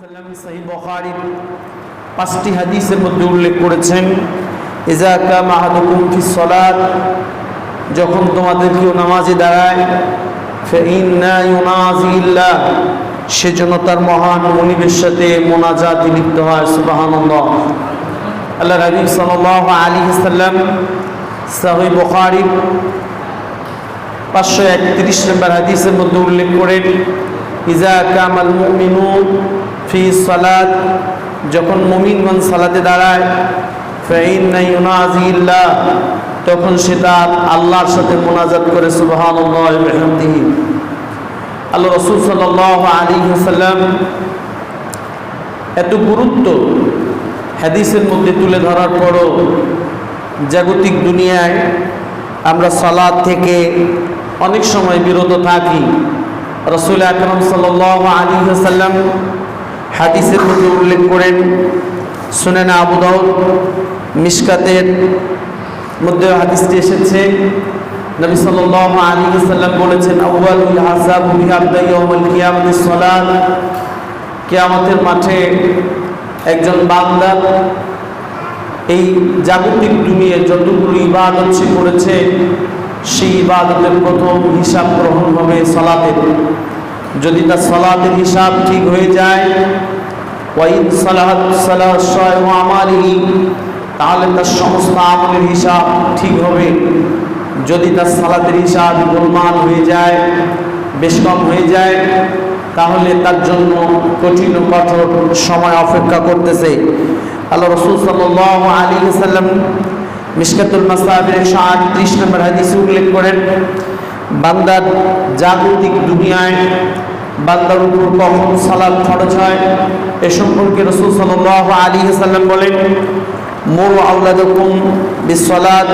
ওয়াসাল্লাম সহিহ বুখারীর 5টি হাদিসের মধ্যে উল্লেখ করেছেন, ইজা কামা আহাদুকুম ফিস সালাত, যখন তোমাদের কেউ নামাজে দাঁড়ায়, ফাইন্না ইউনাজিল্লাহ, সেজন্য তার মহান মনিবের সাথে মোনাজাতে লিপ্ত হয়। সুবহানাল্লাহ। আল্লাহ রাসূল সাল্লাল্লাহু আলাইহি ওয়াসাল্লাম সহিহ বুখারীর 531 নম্বর হাদিসের মধ্যে উল্লেখ করেন, ইজা কামাল মুমিনুন ফি সালাত, যখন মুমিনগণ সালাতে দাঁড়ায়, ফাইন্না ইউনাজিল্লাহ, তখন সেটা আল্লাহর সাথে মোনাজাত করে। সুবহানাল্লাহ ওয়া বিহামদিহি। আল্লাহ রাসূল সাল্লাল্লাহু আলাইহি ওয়াসাল্লাম এত গুরুত্ব হাদিসের মধ্যে তুলে ধরার পরও জাগতিক দুনিয়ায় আমরা সালাত থেকে অনেক সময় বিরত থাকি। রাসূল আকরাম সাল্লাল্লাহু আলাইহি ওয়াসাল্লাম হাদিসের মধ্যে উল্লেখ করেন, সুনান আবু দাউদ মিশকাতের মধ্যে হাদিসটি এসেছে, নবী সাল্লাল্লাহু আলাইহি ওয়াসাল্লাম বলেছেন, আউয়ালুল হিসাব বিআবদা ইয়াউমুল কিয়ামাতিস সালাত, কিয়ামতের মাঠে একজন বান্দা এই জাগতিক দুনিয়ায় যতগুলো ইবাদত সে করেছে, সেই ইবাদতের প্রথম হিসাব গ্রহণ হবে সালাতের। যদি তার সালাতের হিসাব ঠিক হয়ে যায়, ওয়াইন সালাহাত সালাহ সায়ু আমালিহি, তাহলে তার সমস্ত আমলের হিসাব ঠিক হবে। যদি তার সালাতের হিসাব গোলমাল হয়ে যায়, বেশ কম হয়ে যায়, তাহলে তার জন্য কঠিন ও কঠোর সময় অপেক্ষা করতেছে। আল্লাহ রাসূল সাল্লাল্লাহু আলাইহি ওয়াসাল্লাম মিশকাতুল মাসাবির 138 নম্বর হাদিসে উল্লেখ করেন, বান্দার জাগতিক দুনিয়ায় বান্দার উপর কখন সালাত ফরজ হয় এ সম্পর্কে রাসূল সাল্লাল্লাহু আলাইহি ওয়াসাল্লাম বলেন, মুরু আওলাদাকুম বিসসালাত,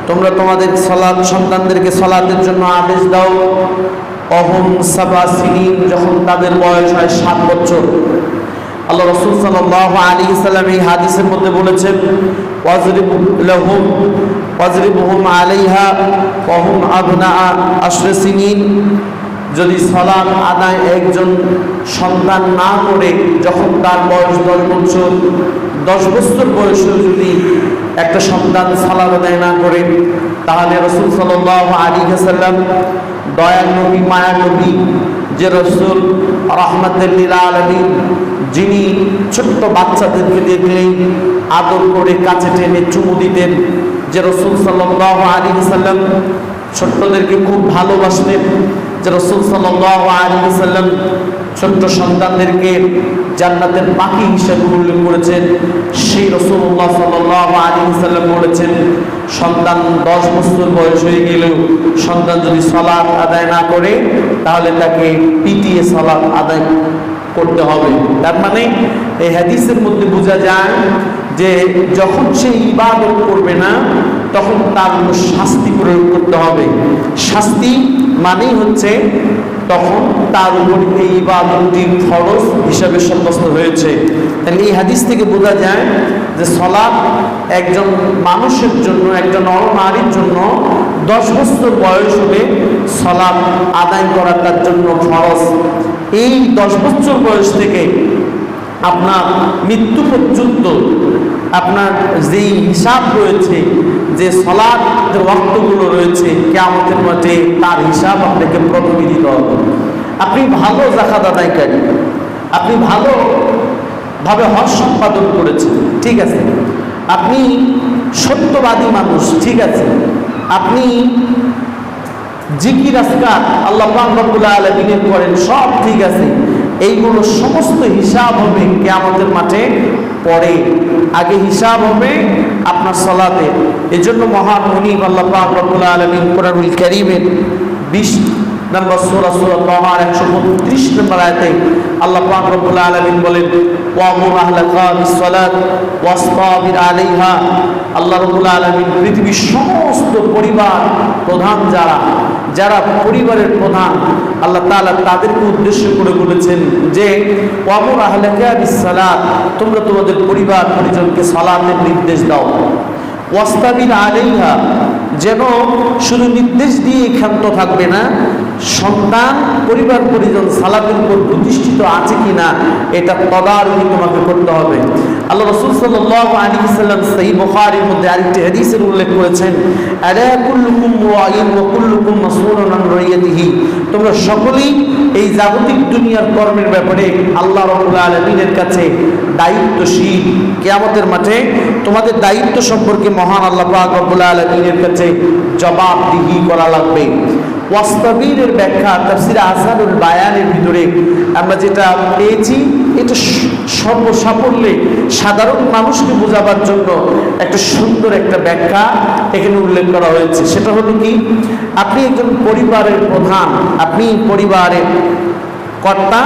তোমরা তোমাদের সালাত সন্তানদেরকে সালাতের জন্য আদেশ দাও, অহুম সাবা সিনিন, যখন তাদের বয়স হয় 7 বছর। আল্লাহ রাসূল সাল্লাল্লাহু আলাইহি ওয়াসাল্লাম এই হাদিসের মধ্যে বলেছেন, ওয়াজরিবু লাহুম ওয়াজরিবুহুম আলাইহা ওয়াহুম আবনা আশর সিনিন, যদি সালাত আদায় একজন সন্তান না করে, যখন তার বয়স 10 বছর, 10 বছর বয়সে যদি একটা সন্তান সালাত আদায় না করে, তাহলে রাসূল সাল্লাল্লাহু আলাইহি ওয়াসাল্লাম দয়ার নবী, মায়ার নবী, যে রাসূল রাহমাতুল লিল আলামিন, যিনি ছোট্ট বাচ্চাদেরকে দেখলেই আদর করে কাছে টেনে চুমু দিতেন, যে রাসূল সাল্লাল্লাহু আলাইহি ওয়াসাল্লাম ছোট্টদেরকে খুব ভালোবাসতেন, যে রাসূল সাল্লাল্লাহু আলাইহি ওয়াসাল্লাম ছোট্ট সন্তানদেরকে জান্নাতের পাখি হিসেবে উল্লেখ করেছেন, সেই রাসূলুল্লাহ সাল্লাল্লাহু আলাইহি ওয়াসাল্লাম বলেছেন, সন্তান 10 বছর বয়স হয়ে গেলেও সন্তান যদি সালাত আদায় না করে, তাহলে তাকে পিটিয়ে সালাত আদায় করতে হবে। তার মানে এই হাদিসের মধ্যে বোঝা যায় যে যখন সে ইবাদত করবে না, তখন তার শাস্তি প্রয়োগ করতে হবে। শাস্তি মানেই হচ্ছে তখন তার উপর এই ইবাদতটি ফরজ হিসাবে সাব্যস্ত হয়েছে। তাহলে এই হাদিস থেকে বোঝা যায় যে সালাত একজন মানুষের জন্য, একজন নর-নারীর জন্য 10 বছর বয়স হলে সালাত আদায় করা তার জন্য ফরজ। এই 10 বছর বয়স থেকে আপনার মৃত্যু পর্যন্ত আপনার যেই হিসাব রয়েছে, যে সালাতের ওয়াক্তগুলো রয়েছে, কিয়ামতের মাঠে তার হিসাব আপনাকে প্রথমে দিতে হবে। আপনি ভালো যাকাত আদায়কারী, আপনি ভালোভাবে হজ সম্পাদন করেছেন, ঠিক আছে, আপনি সত্যবাদী মানুষ, ঠিক আছে, আপনি জিকির আজকার আল্লাহ পাক রব্বুল আলামিনের করেন, সব ঠিক আছে, এইগুলো সমস্ত হিসাব হবে কিয়ামতের মাঠে পরে। আগে হিসাব হবে আপনার সালাতে। এজন্য মহান মুনিব আল্লাহ পাক রব্বুল আলামিন কোরআনুল কারীমের 20 নম্বর সূরা তাহার 132 নম্বর আয়াতে আল্লাহ পাক রব্বুল আলামিন বলেন, ওয়ামুর আহলাকা বিসসালাত ওয়াসতাবির আলাইহা। আল্লাহ রব্বুল আলামিন পৃথিবীর সমস্ত পরিবার প্রধান যারা পরিবারের প্রধান, আল্লাহ তাআলা তাদেরকে উদ্দেশ্য করে বলেছেন যে ওয়ামুর আহলাকা বিসসালাত, তোমরা তোমাদের পরিবার পরিজনকে সালাতের নির্দেশ দাও, ওয়াসতাবির আলাইহা, যেন শুধু নির্দেশ দিয়ে ক্ষান্ত থাকবে না, সন্তান পরিবার পরিজন সালাতের উপর প্রতিষ্ঠিত আছে কিনা এটা তদারকি তোমাকে করতে হবে। আল্লাহ রাসূল সাল্লাল্লাহু আলাইহি ওয়াসাল্লাম সহিহ বুখারীর মধ্যে আরেকটি হাদিসের উল্লেখ করেছেন, আলা কুল্লুকুম রাঈন ওয়া কুল্লুকুম মাসউলুন আন রাইয়াতিহি, তোমরা সকলেই এই জাগতিক দুনিয়ার কর্মের ব্যাপারে আল্লাহ রাব্বুল আলামিনের কাছে দায়িত্বশীল। কিয়ামতের মাঠে তোমাদের দায়িত্ব সম্পর্কে মহান আল্লাহ পাক রব্বুল আলামিনের কাছে জবাবদিহি করা লাগবে। ওয়াস্তাবিরের ব্যাখ্যা তাফসীরে আহসানুল বায়ানের ভিতরে আমরা যেটা পেয়েছি, এটা সর্বসাফল্যে সাধারণ মানুষকে বোঝাবার জন্য একটা সুন্দর একটা ব্যাখ্যা এখানে উল্লেখ করা হয়েছে। সেটা হলো কি, আপনি একজন পরিবারের প্রধান, আপনি পরিবারের কর্তা,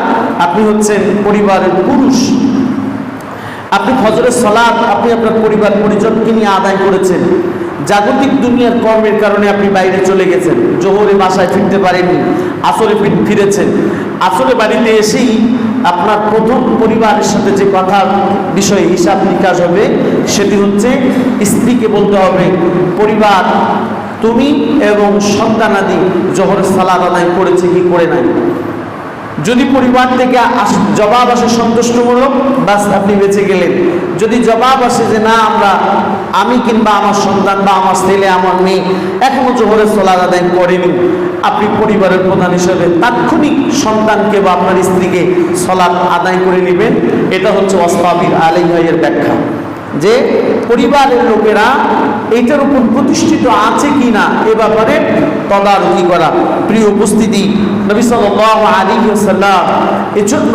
আপনি হচ্ছেন পরিবারের পুরুষ। আপনি ফজরের সালাত আপনি আপনার পরিবার পরিজনকে নিয়ে আদায় করেছেন। জাগতিক দুনিয়ার কর্মের কারণে আপনি বাইরে চলে গেছেন, জোহরে বাসায় ফিরতে পারেননি, আসরে ফিরেছেন। আসরে বাড়িতে এসেই আপনার প্রথম পরিবারের সাথে যে কথা বিষয়ে হিসাব নিকাশ হবে সেটি হচ্ছে স্ত্রীকে বলতে হবে, পরিবার তুমি এবং সন্তানাদি জোহরের সালাত আদায় করেছে কি করে নাই। যদি পরিবার থেকে জবাব আসে সন্তুষ্টমূলক, বাস আপনি বেঁচে গেলেন। যদি জবাব আসে যে না আমি কিংবা আমার সন্তান বা আমার ছেলে আমার মেয়ে এখনো জোহরের সালাত আদায় করেনি, আপনি পরিবারের প্রধান হিসেবে তাৎক্ষণিক সন্তানকে বা আপনার স্ত্রীকে সালাত আদায় করে নেবেন। এটা হচ্ছে ওয়াসতাবির আলাইহা এর ব্যাখ্যা, যে পরিবারের লোকেরা এইটার উপর প্রতিষ্ঠিত আছে কিনা এ ব্যাপারে তদারকি করা। প্রিয় উপস্থিতি, নবী সাল্লাল্লাহু আলাইহি ওয়াসাল্লাম এজন্য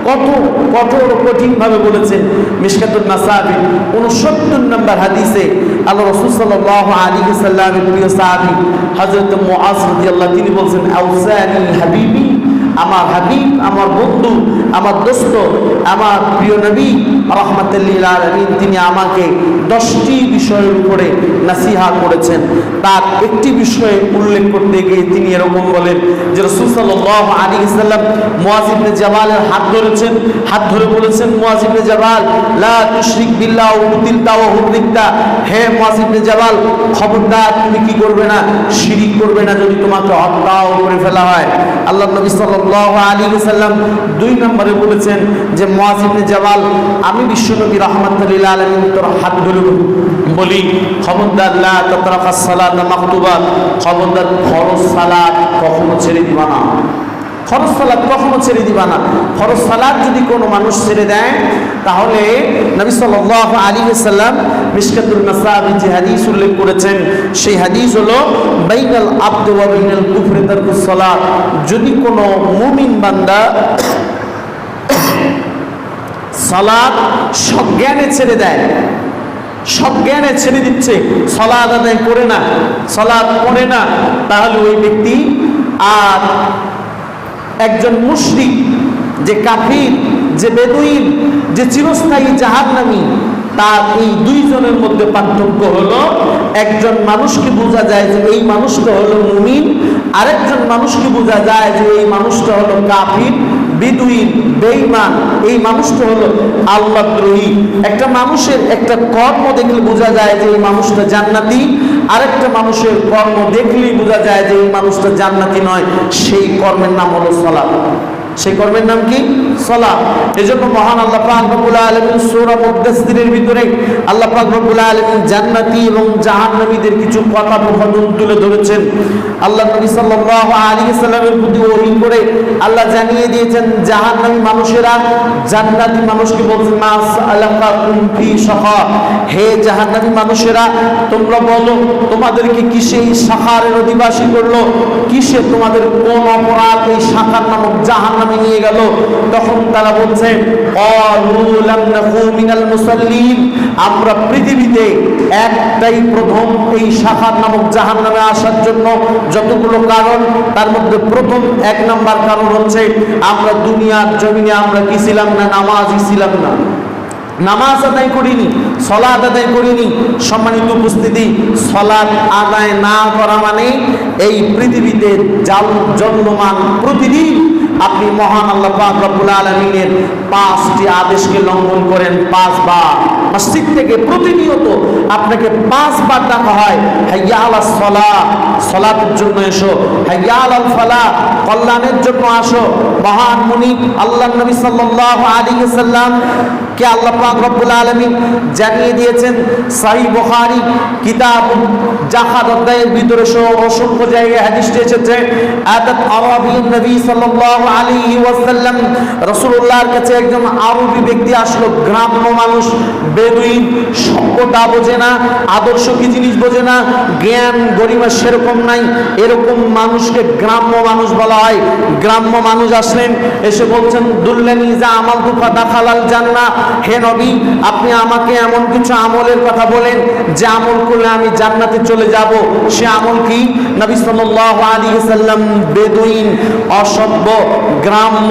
কত কঠোর কঠিনভাবে বলেছেন। মিশকাতুন মাসাবি 69 নম্বর হাদিসে আল্লাহ রাসূল সাল্লাল্লাহু আলাইহি ওয়াসাল্লামের প্রিয় সাহাবী হযরত মুআজ রাদিয়াল্লাহু তিনি বলেন, আউসানি হাবিবি, আমার হাবিব, আমার বন্ধু, আমার দোস্ত, আমার প্রিয় নবী রাহমাতুল লিল আলামিন তিনি আমাকে 10টি বিষয়ের উপরে নসিহত করেছেন। তার একটি বিষয়ে উল্লেখ করতে গিয়ে তিনি এরকম বলেন যে রাসূল সাল্লাল্লাহু আলাইহি ওয়াসাল্লাম মুআজ ইবনে জাবালের হাত ধরেছেন, হাত ধরে বলেছেন, মুআজ ইবনে জাবাল লা তুশরিক বিল্লাহ ওয়া কুতিলতা ওয়া হুররিকতা, হে মুআজ ইবনে জাবাল খবরদার তুমি কি করবে না, শিরিক করবে না, যদি তোমাকে হত্যাও করে ফেলা হয়। আল্লাহ নবী সাল্লাল্লাহু আলাইহি ওয়াসাল্লাম 2 নম্বরে বলেছেন যে মুআজ ইবনে জাবাল আমি বিশ্বনবী রাহমাতুল লিল আলামিন তোর হাত ধরে বলি, খবরদার লা তাতরাকাস সালাত মাকতুবা, খবরদার ফরজ সালাত কখনো ছেড়ে দিবা না, ফরজ সালাত কখনো ছেড়ে দিবা না। ফরজ সালাত যদি কোনো মানুষ ছেড়ে দেয় তাহলে নবী সাল্লাল্লাহু আলাইহি ওয়াসাল্লাম মিশকাতুল মাসাবি যে হাদিস উল্লেখ করেছেন সেই হাদিস হলো বাইনাল আবদ ওয়া বাইনাল কুফরি তারকুস সালাত, যদি কোনো মুমিন বান্দা সালাত সজ্ঞানে ছেড়ে দেয়, সজ্ঞানে ছেড়ে দিচ্ছে, সালাত আদায় করে না, সালাত পড়ে না, তাহলে ওই ব্যক্তি আর একজন মুশরিক, যে কাফির, যে বেদুইন, যে চিরস্থায়ী জাহান্নামী, তার এই দুইজনের মধ্যে পার্থক্য হলো একজন মানুষকে বোঝা যায় যে এই মানুষটা হলো মুমিন, আরেকজন মানুষকে বোঝা যায় যে এই মানুষটা হলো কাফির, বিদুইন, বেঈমান, এই মানুষটা হলো আল্লাহদ্রোহী। একটা মানুষের একটা কর্ম দেখলে বোঝা যায় যে এই মানুষটা জান্নাতি, আরেকটা মানুষের কর্ম দেখলেই বোঝা যায় যে এই মানুষটা জান্নাতি নয়। সেই কর্মের নাম হলো সালাত। সেই কর্মের নাম কি? সালাত। এজন্য মহান আল্লাহ পাক রব্বুল আলামিন সূরা মুদ্দাসসিরের ভিতরে আল্লাহ পাক রব্বুল আলামিন জান্নাতি এবং জাহান্নামীদের কিছু কথোপকথন তুলে ধরেছেন। আল্লাহ নবী সাল্লাল্লাহু আলাইহি ওয়াসাল্লামের প্রতি ওহী করে আল্লাহ জানিয়ে দিয়েছেন জাহান্নামী মানুষেরা জান্নাতি মানুষকে বলছেন মাস আলাকাকুম ফি সাখা, হে জাহান্নামী মানুষেরা তোমরা বলো তোমাদেরকে কিসে এই সাখারের অধিবাসী করলো, কিসে তোমাদের কোন অপরাধ এই সাখার নামক জাহান্নামে নিয়ে গেল। তখন তারা বলছে ক্বালু লাম নাকু মিনাল মুসাল্লিন, আমরা পৃথিবীতে একটাই প্রথম এই সাখার নামক জাহান্নামে আসার জন্য যতগুলো কারণ, তার মধ্যে প্রথম 1 নাম্বার কারণ হচ্ছে আমরা দুনিয়ার জমিনে আমরা কি ছিলাম না, নামাজই ছিলাম না, নামাজ আদায় করিনি, সালাত আদায় করিনি। সম্মানিত উপস্থিতি, সালাত আদায় না করা মানে এই পৃথিবীতে জন্মমান প্রতিদিন আপনি মহান আল্লাহ পাক রব্বুল আলামিনের 5টি আদেশকে লঙ্ঘন করেন 5 বার। মসজিদ থেকে প্রতিনিয়ত আপনাকে 5 বার ডাকা হয়, হাইয়া আলাস সালাহ, সালাতের জন্য এসো, হাইয়া আলাল ফালাহ, কল্যাণের জন্য আসো। মহান মুনি আল্লাহর নবী সাল্লাল্লাহু আলাইহি ওয়াসাল্লাম কে আল্লাহ পাক রব্বুল আলামিন জানিয়ে দিয়েছেন সহিহ বুখারী কিতাব জাকাত অধ্যায়ের ভিতরে অসংখ্য জায়গায় হাদিসটি এসেছে। আতাত আরাবিয়ুন নবী সাল্লাল্লাহু আলাইহি ওয়াসাল্লাম, রাসূলুল্লাহর কাছে একজন আরবি ব্যক্তি আসলো, গ্রাম্য মানুষ, বেদুইন, সভ্যতা বোঝে না, আদর্শ কি জিনিস বোঝে না, জ্ঞান গরিমা সেরকম নাই, এরকম মানুষকে গ্রাম্য মানুষ বলা হয়। গ্রাম্য মানুষ আসলেন, এসে বলছেন দুল্লানি যা আমাল দুফা দাখালাল জান্নাহ, হে নবী আপনি আমাকে এমন কিছু আমলের কথা বলেন যে আমল করলে আমি জান্নাতে চলে যাব। সে আমল কি? নবী সাল্লাল্লাহু আলাইহি ওয়াসাল্লাম বেদুইন, অসভ্য, গ্রাম্য,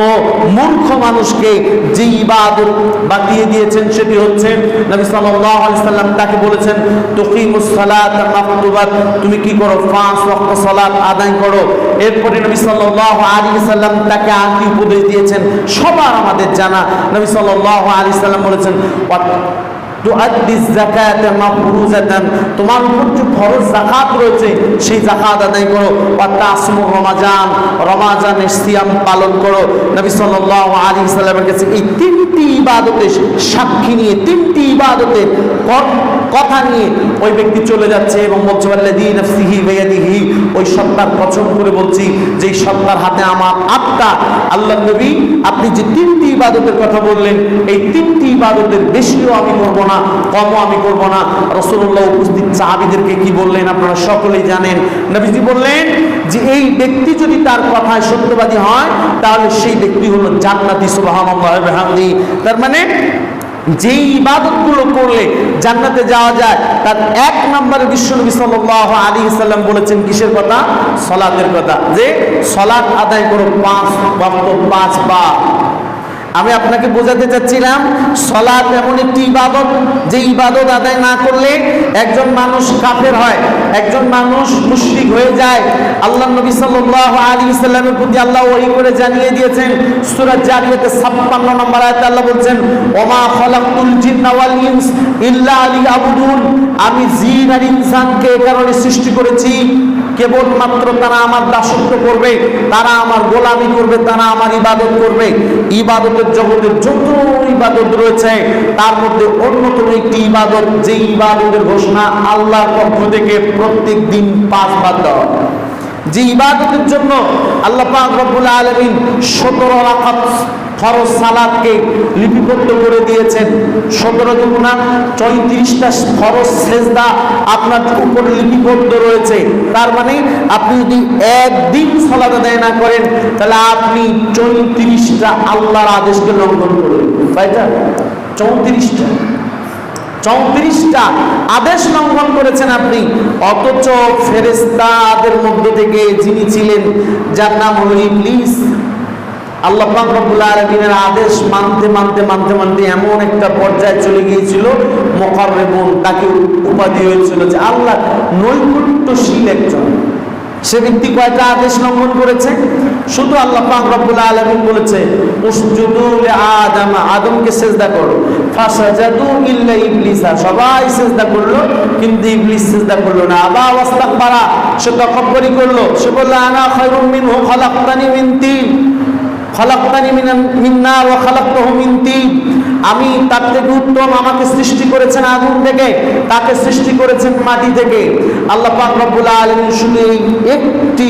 মূর্খ মানুষকে যে ইবাদত বাতিয়ে দিয়েছেন সেটি হচ্ছে, নবী সাল্লাল্লাহু আলাইহি ওয়াসাল্লাম তাকে বলেছেন তুকিমুস সালাত মাকতুবাত, তুমি কি করো? 5 ওয়াক্ত সালাত আদায় করো। এরপরে নবী সাল্লাল্লাহু আলাইহি ওয়াসাল্লাম তাকে আরেকটি উপদেশ দিয়েছেন, সবার আমাদের জানা। নবী সাল্লাল্লাহু আলাইহি ওয়াসাল্লাম বলেছেন তুআদ্দিস যাকাতা মাফরুজাতান, তোমার উপর যে ফরজ যাকাত রয়েছে সেই যাকাত আদায় করো। ওয়া তাসমু রমাজান, রমাজানের সিয়াম পালন করো। নবী সাল্লাল্লাহু আলাইহি ওয়াসাল্লামের কাছে এই 3টি ইবাদতের সাক্ষী নিয়ে, 3টি ইবাদতের কথা নিয়ে ওই ব্যক্তি চলে যাচ্ছে এবং বলছে আল্লাযী নাফসিহি বিয়াদিহি, ওই সত্তার কসম করে বলছি যে এই সত্তার হাতে আমার আত্মা। আল্লাহর নবী আপনি যে 3টি ইবাদতের কথা বললেন, এই 3টি ইবাদতের বেশিও আমি করব না, কমও আমি করব না। রাসূলুল্লাহ উপস্থিত সাহাবীদেরকে কি বললেন আপনারা সকলেই জানেন। নবীজি বললেন যে এই ব্যক্তি যদি তার কথায় সত্যবাদী হয় তাহলে সেই ব্যক্তি হলো জান্নাতি, সুবহানাল্লাহ ওয়া বিহামদিহি। তার মানে যে ইবাদতগুলো করলে জান্নাতে যাওয়া যায় তার 1 নম্বরে বিশ্বনবী সাল্লাল্লাহু আলাইহি ওয়াসাল্লাম বলেছেন কিসের কথা? সালাতের কথা, যে সালাত আদায় করো 5 ওয়াক্ত 5 বার। আমি আপনাকে বোঝাতে চাচ্ছিলাম সালাত এমন একটি ইবাদত যে ইবাদত আদায় না করলে একজন মানুষ কাফের হয়, একজন মানুষ মুশরিক হয়ে যায়। আল্লাহর নবী সাল্লাল্লাহু আলাইহি ওয়াসাল্লামের প্রতি আল্লাহ ওহী করে জানিয়ে দিয়েছেন, সূরা জারিয়াতে 56 নম্বর আয়াতে আল্লাহ বলছেন ওমা খালাকতুল জিন্না ওয়াল ইনস ইল্লা লিয়াবুদুন, আমি জিন আর ইনসানকে এই কারণে সৃষ্টি করেছি কেবলমাত্র তারা আমার দাসত্ব করবে, তারা আমার গোলামি করবে, তারা আমার ইবাদত করবে। ইবাদতের জগতের যত ইবাদত রয়েছে তার মধ্যে অন্যতম একটি ইবাদত, যে ইবাদতের ঘোষণা আল্লাহর পক্ষ থেকে প্রত্যেক দিন 5 বার দেওয়া, যে ইবাদতের জন্য আল্লাহ পাক রব্বুল আলামিন 17 রাকাত ফরজ সালাতকে লিপিবদ্ধ করে দিয়েছেন। 17 দুগুণা 34টা ফরজ সেজদা আপনার উপর লিপিবদ্ধ রয়েছে। তার মানে আপনি যদি একদিন সালাত আদায় না করেন তাহলে আপনি 34টা আল্লাহর আদেশকে লঙ্ঘন করবেন। ভাইটা 34টা আদেশ লঙ্ঘন করেছেন আপনি। অথচ ফেরেশতাদের মধ্য থেকে যিনি ছিলেন যার নাম হলো ইবলিস, আল্লাহ পাক রব্বুল আলামিনের আদেশ মানতে মানতে মানতে মানতে এমন একটা পর্যায়ে চলে গিয়েছিল, মুকাররাবুন, তাকে উপাধি হয়েছিল যে আল্লাহ নৈকট্যশীল একজন। সে ব্যক্তি কয়টা আদেশ লঙ্ঘন করেছে? শুধু আল্লাহ পাক রব্বুল আলামিন বলেছে উসজুদু লিআদম, আদমকে সিজদা করো, ফাসাজাদু ইল্লা ইবলিসা, সবাই সিজদা করলো কিন্তু ইবলিস সিজদা করলো না। আবা ওয়াস্তাকবারা, সে তাকাব্বুরি করলো, সে বলল আনা খায়রুম মিনহু খালাকতানি মিন তিন খালাকতানি মিন নার ওয়া খালাকতাহু মিন তিন, আমি তার থেকে উত্তম, আমাকে সৃষ্টি করেছেন আগুন থেকে, তাকে সৃষ্টি করেছেন মাটি থেকে। আল্লাহ পাক রব্বুল আলামিন শুধু এই একটি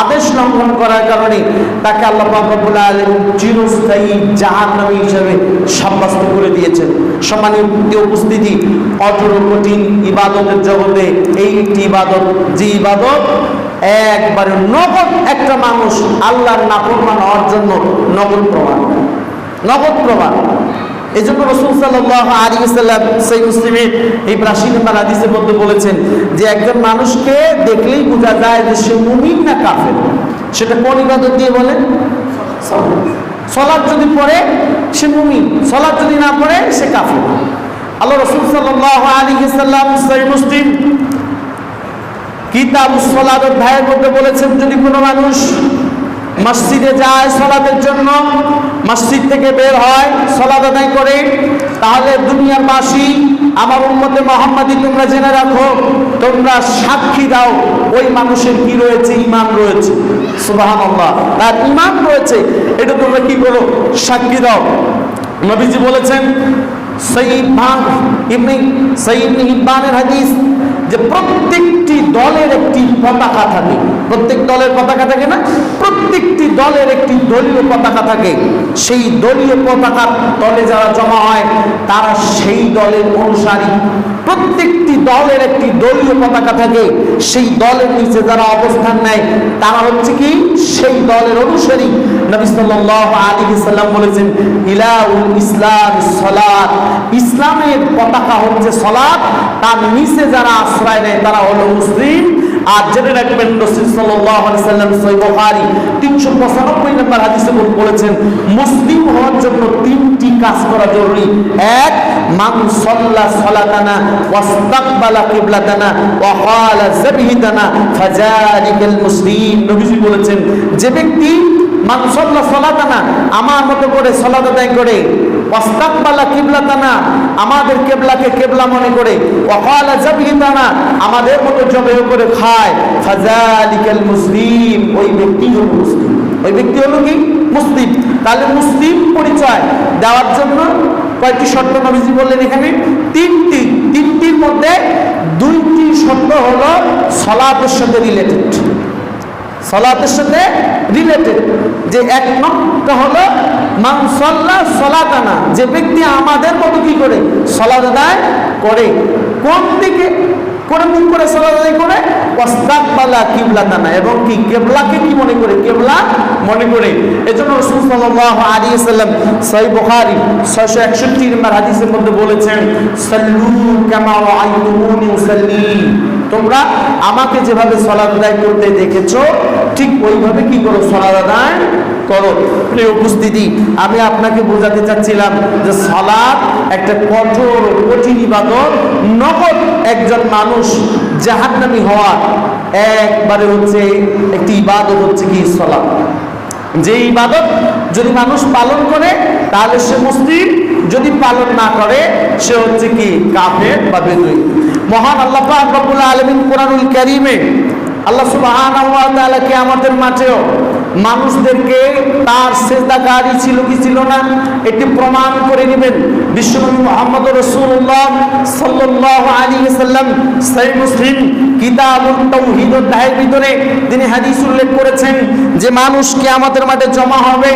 আদেশ লঙ্ঘন করার কারণে তাকে আল্লাহ পাক রব্বুল আলামিন চিরস্থায়ী জাহান্নামী হিসেবে সাব্যস্ত করে দিয়েছেন। সম্মানীয় উপস্থিতি, কঠোর কঠিন ইবাদতের জগতে এই একটি ইবাদত, যে ইবাদত একবারে নগদ একটা মানুষ আল্লাহর নাফরমান হওয়ার জন্য নগদ প্রমাণ। এই জন্য রাসূল সাল্লাল্লাহু আলাইহি ওয়াসাল্লাম সহিহ মুসলিমে এই 82 নম্বর হাদিসের মধ্যে বলেছেন যে একজন মানুষকে দেখলেই বোঝা যায় যে সে মুমিন না কাফের। সেটা কোন ইবাদত দিয়ে বলে? সালাত যদি পড়ে সে মুমিন, সালাত যদি না পড়ে সে কাফের। আল্লাহ রাসূল সাল্লাল্লাহু আলাইহি ওয়াসাল্লাম সহিহ মুসলিম কিতাবুস সালাত অধ্যায়ের মধ্যে বলেছেন যদি কোনো মানুষ মসজিদে যায় সালাতের জন্য, মসজিদ থেকে বের হয় সালাত আদায় করে, তাহলে দুনিয়ার বাসী আমার উম্মতে মুহাম্মাদি তোমরা জেনে রাখো, তোমরা সাক্ষী দাও ওই মানুষের কি রয়েছে, ঈমান রয়েছে। সুবহানাল্লাহ, তার ঈমান রয়েছে, এটা তোমরা কি করো, সাক্ষী দাও। নবীজি বলেছেন সহিহ ইবনে হিব্বানের হাদিস, যে প্রত্যেকটি দলের একটি পতাকা থাকে, প্রত্যেক দলের পতাকা থাকে না, প্রত্যেকটি দলের একটি দলীয় পতাকা থাকে। সেই দলীয় পতাকার তলে যারা জমা হয় তারা সেই দলের অনুসারী। প্রত্যেকটি দলের একটি দলীয় পতাকা থাকে, সেই দলের নিচে যারা অবস্থান নেয় তারা হচ্ছে কি সেই দলের অনুসারী। নবী সাল্লাল্লাহু আলাইহি সাল্লাম বলেছেন হিলাউল ইসলাম সালাত, ইসলামের পতাকা হচ্ছে সালাত, তার নিচে যারা আশ্রয় নেয় তারা হলো মুসলিম। আর জেনে রাখবেন রাসূল সাল্লাল্লাহু আলাইহি সাল্লাম সহিহ বুখারী 395 নম্বর হাদিসে বলেছেন মুসলিম হওয়ার জন্য তিনটি কাজ করা জরুরি। এক, মান সাল্লা সালাতানা ওয়াস্তাকবালা কিবলাতানা ওয়া ক্বালা যাবহিতানা ফাযালিকাল মুসলিম। নবীজি বলেছেন যে ব্যক্তি মান সাল্লা সালাতানা, আমার মতো করে সালাত আদায় করে, ওয়াস্তাকবালা কিবলাতানা, আমাদের কিবলাকে কিবলা মনে করে, ওয়া ক্বালা যাবহিতানা, আমাদের মতো জবাহ করে খায়, ফাযালিকাল মুসলিম, ওই ব্যক্তি হলো মুসলিম। ওই ব্যক্তি হলো কি মুসলিম। তাহলে মুসলিম পরিচয় দেওয়ার জন্য কয়েকটি শর্ত নবীজি বললেন এখানে, তিনটির মধ্যে দুইটি শর্ত হলো সালাতের সাথে রিলেটেড। সালাতের সাথে রিলেটেড, যে এক নম্বর হলো মান সাল্লা সালাতানা, যে ব্যক্তি আমাদের মতো কি করে সালাত আদায় করে। কোন দিকে, কোন মুখ করে সালাত আদায় করে, ওয়াস্তাকবালা কিবলাতানা, এবং কি কিবলাকে কি মনে করে, কিবলা মনে করে। এজন্য রাসূল সাল্লাল্লাহু আলাইহি ওয়াসাল্লাম সহিহ বুখারী 661 নম্বর হাদিসের মধ্যে বলেছেন সাল্লু কামা রাআইতুমুনি উসাল্লি, তোমরা আমাকে যেভাবে সালাত আদায় করতে দেখেছো ঠিক ওইভাবে কি করো, সালাত আদায় করো। প্রিয় উপস্থিতি, আমি আপনাকে বোঝাতে চাচ্ছিলাম যে সালাত একটা কঠোর কঠিন ইবাদত। নগদ একজন মানুষ জাহান্নামী হওয়া একবারে হচ্ছে একটি ইবাদত হচ্ছে কি সালাত। যে ইবাদত যদি মানুষ পালন করে তাহলে সে মুসলিম, যদি পালন না করে সে হচ্ছে কি কাফের বা বেদুইন। মহান আল্লাহ পাক রব্বুল আলামিন কোরআনুল কারীমে আল্লাহ সুবহানাহু ওয়া তাআলা কিয়ামতের মাঠেও মানুষদেরকে তার সিজদাকারী ছিল কি ছিল না এটি প্রমাণ করে নেবেন। বিশ্বনবী মুহাম্মদ রাসূলুল্লাহ সাল্লাল্লাহু আলাইহি ওয়াসাল্লাম সহিহ মুসলিম কিতাবুত তাওহীদ অধ্যায়ের ভিতরে তিনি হাদিস উল্লেখ করেছেন যে মানুষ কিয়ামতের মাঠে জমা হবে।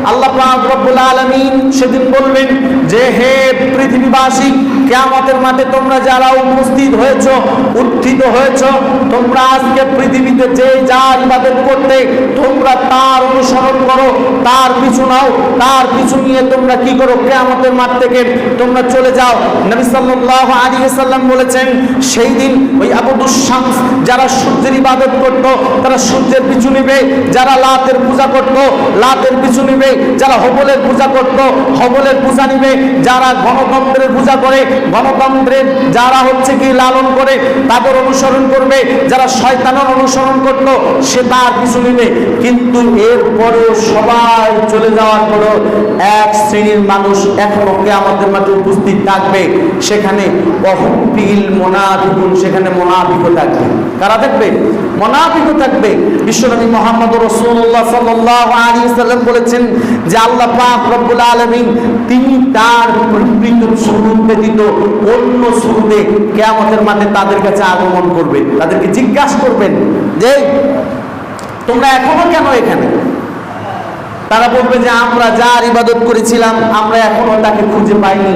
আল্লাহ পাক রব্বুল আলামিন সেদিন বলবেন যে হে পৃথিবীবাসী, কিয়ামতের মাঠে তোমরা যারা উপস্থিত হয়েছো, উত্থিত হয়েছো, তোমরা আজকে পৃথিবীতে যে যার ইবাদত করতে তোমরা তার অনুসরণ করো, তার পিছু নাও, তার পিছু নিয়ে তোমরা কি করো, কিয়ামতের মাঠ থেকে তোমরা চলে যাও। নবী সাল্লাল্লাহু আলাইহি ওয়াসাল্লাম বলেছেন সেই দিন ওই আবুদুস শামস যারা সূর্যের ইবাদত করত তারা সূর্যের পিছু নেবে, যারা লাতের পূজা করত লাতের পিছু নেবে, যারা হবলের পূজা করত হবলের পূজা নেবে, যারা গণতন্ত্রের পূজা করে গণতন্ত্রের যারা হচ্ছে কি লালন করে তাদের অনুসরণ করবে, যারা শয়তানের অনুসরণ করত সে তার পিছু নেবে। কিন্তু এরপরেও সবাই চলে যাওয়ার পরও এক শ্রেণীর মানুষ এখনো কিয়ামতের মাঠে উপস্থিত থাকবে, সেখানে ওয়াহুফিল মুনাফিকুন, সেখানে মুনাফিকও থাকবে। কারা থাকবে? মুনাফিকও থাকবে। বিশ্বনবী মুহাম্মদ রাসূলুল্লাহ সাল্লাল্লাহু আলাইহি ওয়াসাল্লাম বলেছেন যে আল্লাহ পাক রব্বুল আলামিন তিনি তার পরিবৃত সুরূপ ব্যতীত অন্য সুরূপে কিয়ামতের মাঠে তাদের কাছে আগমন করবে, তাদেরকে জিজ্ঞাসা করবেন যে তোমরা এখনো কেন এখানে? তারা বলবে যে আমরা যার ইবাদত করেছিলাম আমরা এখনো তাকে খুঁজে পাইনি,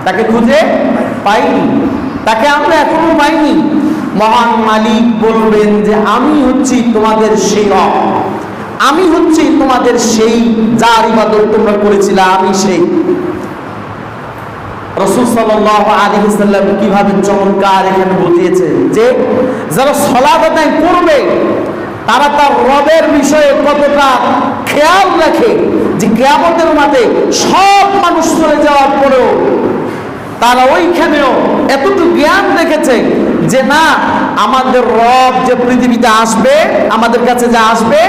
তাকে খুঁজে পাইনি, তাকে আমরা এখনো পাইনি। মহান মালিক বলবেন যে আমি হচ্ছি তোমাদের সেই রব, আমি হচ্ছি তোমাদের সেই যার ইবাদত তোমরা করেছিলে, আমি সেই। রাসূল সাল্লাল্লাহু আলাইহি ওয়াসাল্লাম কিভাবে চমৎকার এখানে বুঝিয়েছেন যে যারা সালাত আদায় করবে তারা তার রবের বিষয়ে কতটা খেয়াল রাখে, যে কিয়ামতের মাঠে সব মানুষ চলে যাওয়ার পরেও তারা ওইখানেও এতটুকু জ্ঞান রেখেছে যে না, আমাদের রব যে পৃথিবীতে আসবে, আমাদের কাছে যে আসবে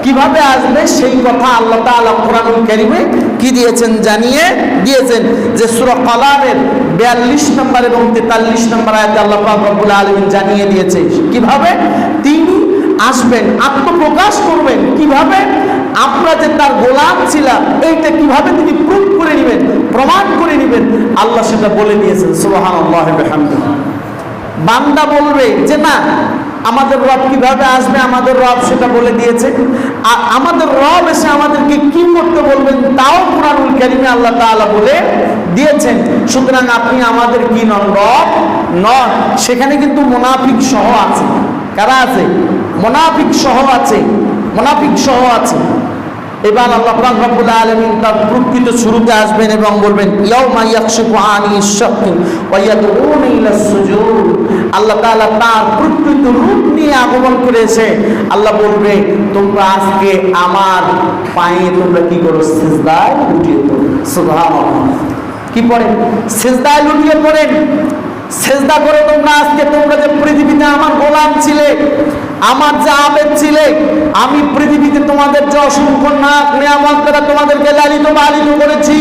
কিভাবে আসবে সেই কথা আল্লাহ তাআলা কোরআনুল কারীমে কি দিয়েছেন, জানিয়ে দিয়েছেন। যে সূরা কলামের 42 নম্বর এবং 43 নম্বর আয়াতে আল্লাহ পাক রব্বুল আলামিন জানিয়ে দিয়েছে কিভাবে তিনি আসবেন, আত্মপ্রকাশ করবেন কিভাবে, আমরা যে তার গোলাম ছিলাম এইটা কিভাবে তিনি প্রুফ করে নেবেন, প্রমাণ করে নেবেন, আল্লাহ সেটা বলে দিয়েছেন। সুবহানাল্লাহি ওয়া বিহামদিহি। বান্দা বলবে যে না, আমাদের রব কিভাবে আসবে, আমাদের রব সেটা বলে দিয়েছে। আর আমাদের রব এসে আমাদেরকে কি করতে বলবেন তাও কোরআনুল কারীমে আল্লাহ তাআলা বলে দিয়েছেন। সুতরাং আপনি আমাদের কি নন, রব নন। সেখানে কিন্তু মুনাফিক সহ আছে। কারা আছে? মুনাফিক সহ আছে, মুনাফিক সহ আছে। এবার আল্লাহ পাক রব্বুল আলামিন তার প্রকৃত শুরুতে আসবেন এবং বলবেন ইয়াউমা ইয়াকশিফু আনিশ শাক্কি ওয়া ইয়াদউনা ইলাস সুজুদ। আল্লাহ তাআলা তার প্রকৃত রূপ নিয়ে আগমন করেছে। আল্লাহ বলবে তোমরা আজকে আমার পায়ে তোমরা কি করো, সিজদায় লুটিয়ে পড়ো। সুবহানাল্লাহ। কি পড়েন? সিজদায় লুটিয়ে পড়েন। সিজদা করে তোমরা আজকে, তোমরা যে পৃথিবীতে আমার গোলাম ছিলে, আমার যে আবেদ ছিলে, আমি পৃথিবীতে তোমাদের যে অসংখ্য নিয়ামত দ্বারা তোমাদেরকে লালিত পালিত করেছি,